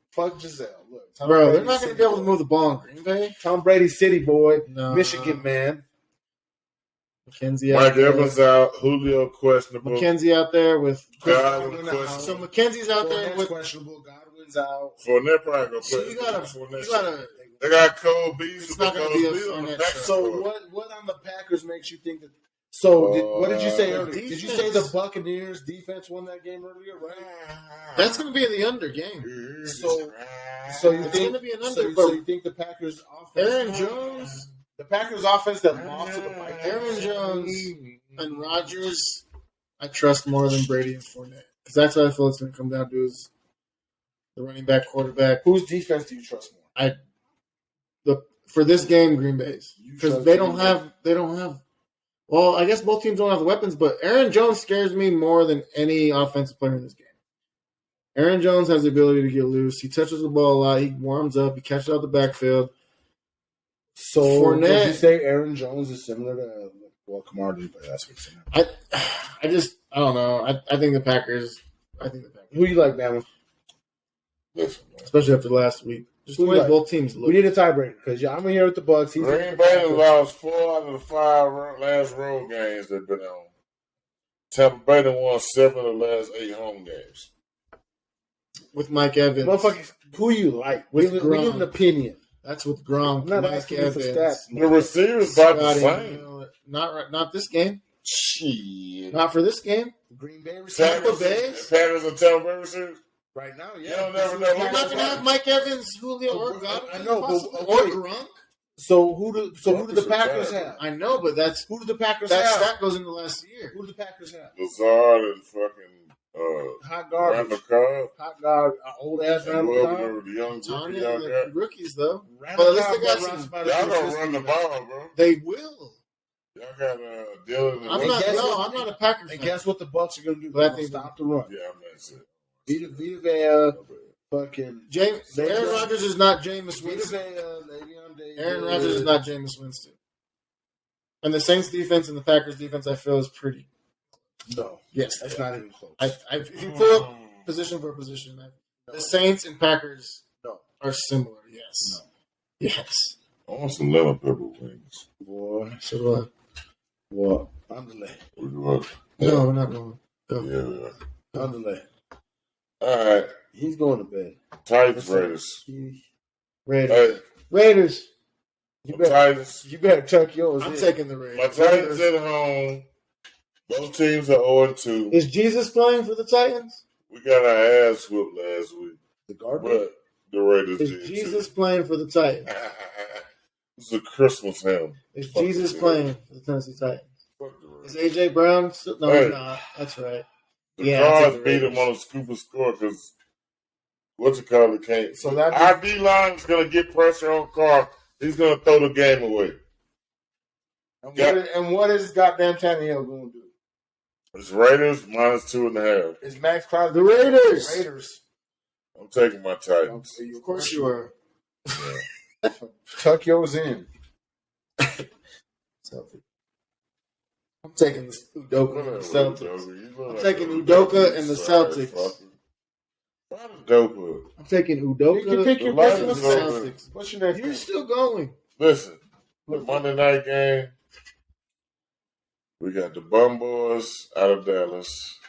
Fuck Giselle. Look, bro, they're not going to be able to move the ball in Green Bay. Tom Brady City boy. No. Michigan man. McKenzie Mike Evans out. Julio questionable. McKenzie out there with Godwin questionable. So McKenzie's out there with questionable. Godwin's out. Fournette probably going to play. So you gotta. They got Cole Beasley. It's not going to be a Fournette. So what on the Packers makes you think that? So what did you say earlier? Did you say the Buccaneers defense won that game earlier? Right. That's going to be in the under game. So you think going to be an under? So you think the Packers offense? Aaron Jones. The Packers offense that lost to the Vikings. Aaron Jones and Rodgers, I trust more than Brady and Fournette. Because that's what I feel it's going to come down to is the running back, quarterback. Whose defense do you trust more? For this game, Green Bay's. Because they don't have. Well, I guess both teams don't have the weapons, but Aaron Jones scares me more than any offensive player in this game. Aaron Jones has the ability to get loose. He touches the ball a lot. He warms up. He catches out the backfield. So, Fournette, did you say Aaron Jones is similar to Kamara did play last week? I don't know. I think the Packers. Who you like, Bama? Especially after last week. Just the way both teams look. We need a tiebreaker because I'm here with the Bucks. Green Bay lost 4 out of the 5 last road games they've been on. Tampa Bay won 7 of the last 8 home games. With Mike Evans. Motherfuckers, who you like? We need an opinion. That's with Gronk. I'm not asking you for stats. The receivers about the same. Not this game. Shit. Not for this game. Green Bay receivers. Packers and Tampa Bay receivers. Right now, yeah. You don't never know. You're not going to have Mike Evans, Julio, or Godwin. I know, or Gronk. So who do the Packers have? I know, but who do the Packers have? That goes into last year. Who do the Packers have? Lazard and fucking hot garbage. Hot garbage. Old ass Randall Cobb. The young the rookies though. But at least they got y'all gonna run the ball, bro. They will. Y'all got Dylan. I'm not a Packers fan. And guess what the Bucks are gonna do? But I think stop the run. Yeah, that's it. Vita Vea, fucking Aaron Rodgers is not Jameis Winston. Aaron Rodgers is not Jameis Winston. And the Saints defense and the Packers defense, I feel, is pretty. No. Yes, that's not even close. If you pull up position for position, the Saints and Packers are similar. Yes. No. Yes. I want some lemon pepper wings. Boy. So do I. What? Underlay. No, we're not going. Go. Yeah. Underlay. All right. He's going to bed. Titans, Raiders. Raiders. You better tuck yours. I'm taking the Raiders. My Titans at home. Both teams are 0-2. Is Jesus playing for the Titans? We got our ass whooped last week. The garbage? But the Raiders did. Is Jesus playing for the Titans? It's a Christmas hymn. Is Jesus playing for the Tennessee Titans? Is A.J. Brown? No, he's not. That's right. The Cards beat him on a scuba score because what's it called? Can't. So that our D line is going to get pressure on Carr. He's going to throw the game away. And what is goddamn Tannehill going to do? It's Raiders -2.5. It's Max Crosby. The Raiders. I'm taking my Titans. Of course you are. Yeah. Tuck yours in. I'm taking the Udoka and the Celtics. I'm taking Udoka and the Celtics. I'm taking Udoka. You can pick your best and the Celtics. What's your next? You're still going. Listen, the Monday night game. We got the Bum Boys out of Dallas,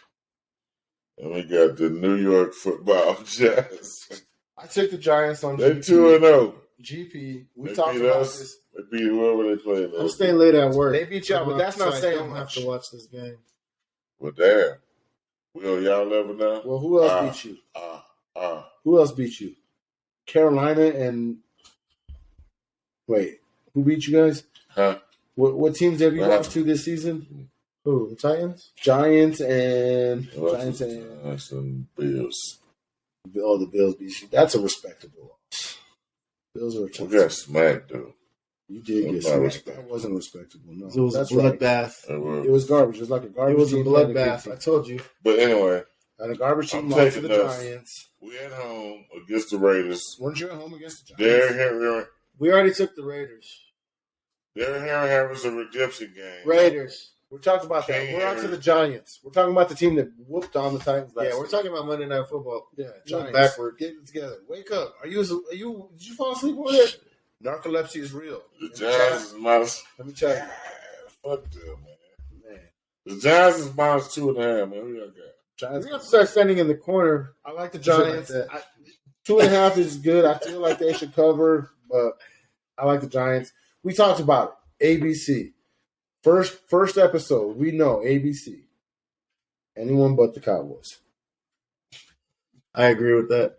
and we got the New York Football Giants. I took the Giants on. They 2-0. GP. We talked about this. They beat whoever they played. I'm staying late at work. They beat y'all, but that's not saying I don't have to watch this game. Well, damn. Will y'all ever know? Well, who else beat you? Who else beat you? Carolina and wait, who beat you guys? Huh? What teams have you lost to this season? Who? The Titans? Giants and Bills. Oh, the Bills beat you. That's a respectable loss. Bills are a tough. We got smacked though. You did get smacked. That wasn't respectable. No, it was a bloodbath. Right. It was garbage. It was like a garbage. It was a bloodbath. I told you. But anyway, and a garbage team lost to the Giants. We at home against the Raiders. Weren't you at home against the Giants? We already took the Raiders. Derrick Henry having a redemption game. Raiders. We talked about that. We're on to the Giants. We're talking about the team that whooped on the Titans last we're talking about Monday Night Football. Yeah, Giants. Backward. Get it together. Wake up. Did you fall asleep over there? Narcolepsy is real. The Giants is minus. Let me tell you. Fuck them, man. The Giants is -2.5, man. Who y'all got? We have to start standing in the corner. I like the Giants. 2.5 is good. I feel like they should cover, but I like the Giants. We talked about it. ABC. First episode, we know ABC. Anyone but the Cowboys. I agree with that.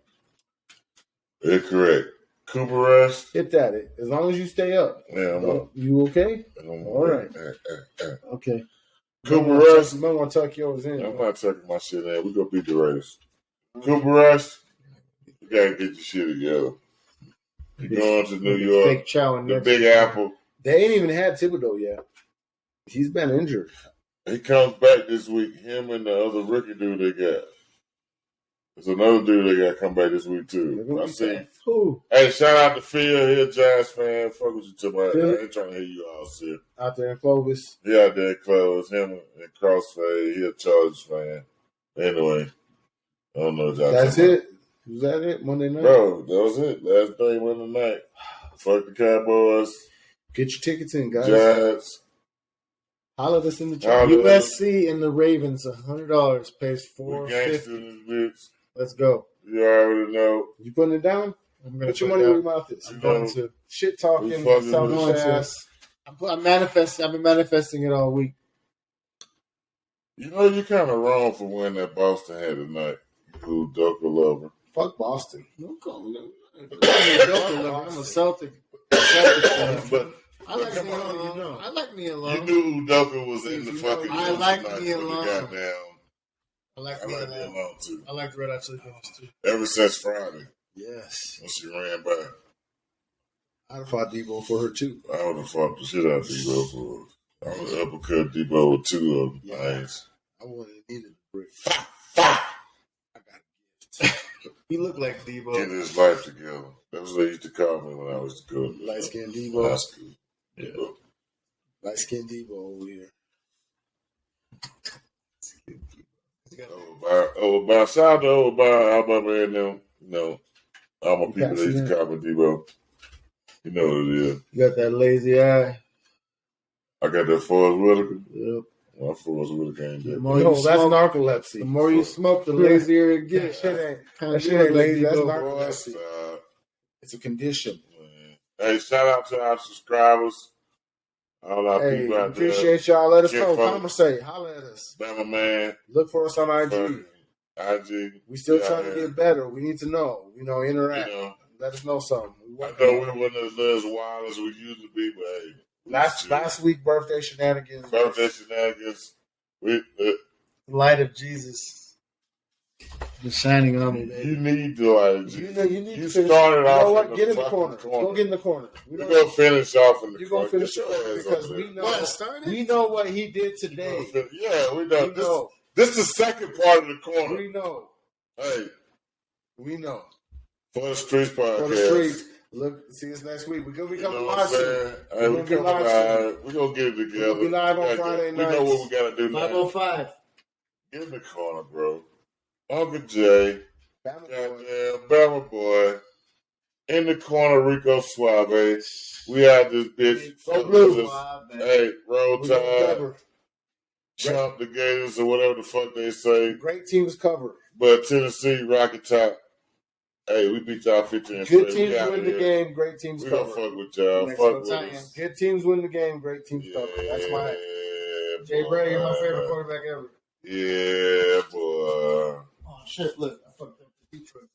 You're correct. Cooper Rush. Hit that. As long as you stay up. Yeah, I'm up. You okay? All right. Okay. Cooper Rush. You might want to tuck yours in. I'm not tucking my shit in. We're going to beat the Raiders. Cooper Rush, you got to get your shit together. You're going to New York. Fake chow and the Big Apple. They ain't even had Thibodeau yet. He's been injured. He comes back this week. Him and the other rookie dude they got. There's another dude they got to come back this week, too. I see. Who? Hey, shout out to Phil. He a Giants fan. Fuck what you talking about. I ain't trying to hear you all shit. Out there in Clovis. He out there in Clovis. Him and Crossfade. He a Chargers fan. Anyway, I don't know what y'all That's it? Was that it? Monday night? Bro, that was it. Last day, Monday night. Fuck the Cowboys. Get your tickets in, guys. Giants. Holler at us in the chat. USC and the Ravens, $100 pays $450. Let's go. You already know. You putting it down? Put your money where your mouth is. I'm going to. Shit talking. I'm manifesting. I've been manifesting it all week. You know, you're kind of wrong for winning that Boston had tonight. You Udoka lover. Fuck Boston. Don't call me Udoka lover. I'm a Celtic fan. But I like me alone. I like me alone. You knew Udoka was in the fucking. I like me alone. Goddamn. I like me alone too. I like Red Hot Chili Peppers too. Ever since Friday. Yes. When she ran by. I'd have fought Debo for her too. I would have fought the shit out of Debo for her. I would have uppercut Debo with 2 of them things. I wouldn't have needed a brick. I got a gift. He looked like Debo. Get his life together. That's what they used to call me when I was good. Light skinned Debo. High school. Yeah. Light skinned Debo over here. Shout out to Alabama and them. You know, all my people that used to call me Debo. You know what it is. You got that lazy eye. I got that Forrest Whitaker. Yep. My Forrest Whitaker ain't that. That's narcolepsy. The more you smoke, the lazier it gets. That shit ain't lazy. That's narcolepsy. It's a condition. Hey, shout out to our subscribers. All our people out there. Appreciate y'all. Let us know. Conversate. Holler at us. Bama Man. Look for us on IG. IG. We still trying to get better. We need to know. Interact. Let us know something. I know we weren't as wild as we used to be, but hey. Last week, birthday shenanigans. Birthday shenanigans. Light of Jesus. Just shining on me, baby. You need to like. You started off. You know what? Get in the corner. Go get in the corner. We're gonna finish off in the corner. You're gonna finish the corner because we know what he did today. Yeah, we know. This is the second part of the corner. We know. Hey, we know. For the Streets podcast. For the Streets. Look, see us next week. We're gonna be coming live soon. Hey, we're coming live. We're gonna get it together. We'll be live on Friday night. We know what we gotta do now. 5:05. Get in the corner, bro. Uncle Jay. Bama boy. In the corner, Rico Suave. We had this bitch. So blue. Hey, roll tide. Chump the Gators or whatever the fuck they say. Great teams cover. But Tennessee, Rocket Top. Hey, we beat y'all 15 and Good teams win the game. Great teams cover. We gonna fuck with y'all. Fuck with us. Good teams win the game. Great teams cover. That's my. Jay Bray, you're my favorite quarterback ever. Yeah, boy. Oh shit! Look, I fucked up the Detroit.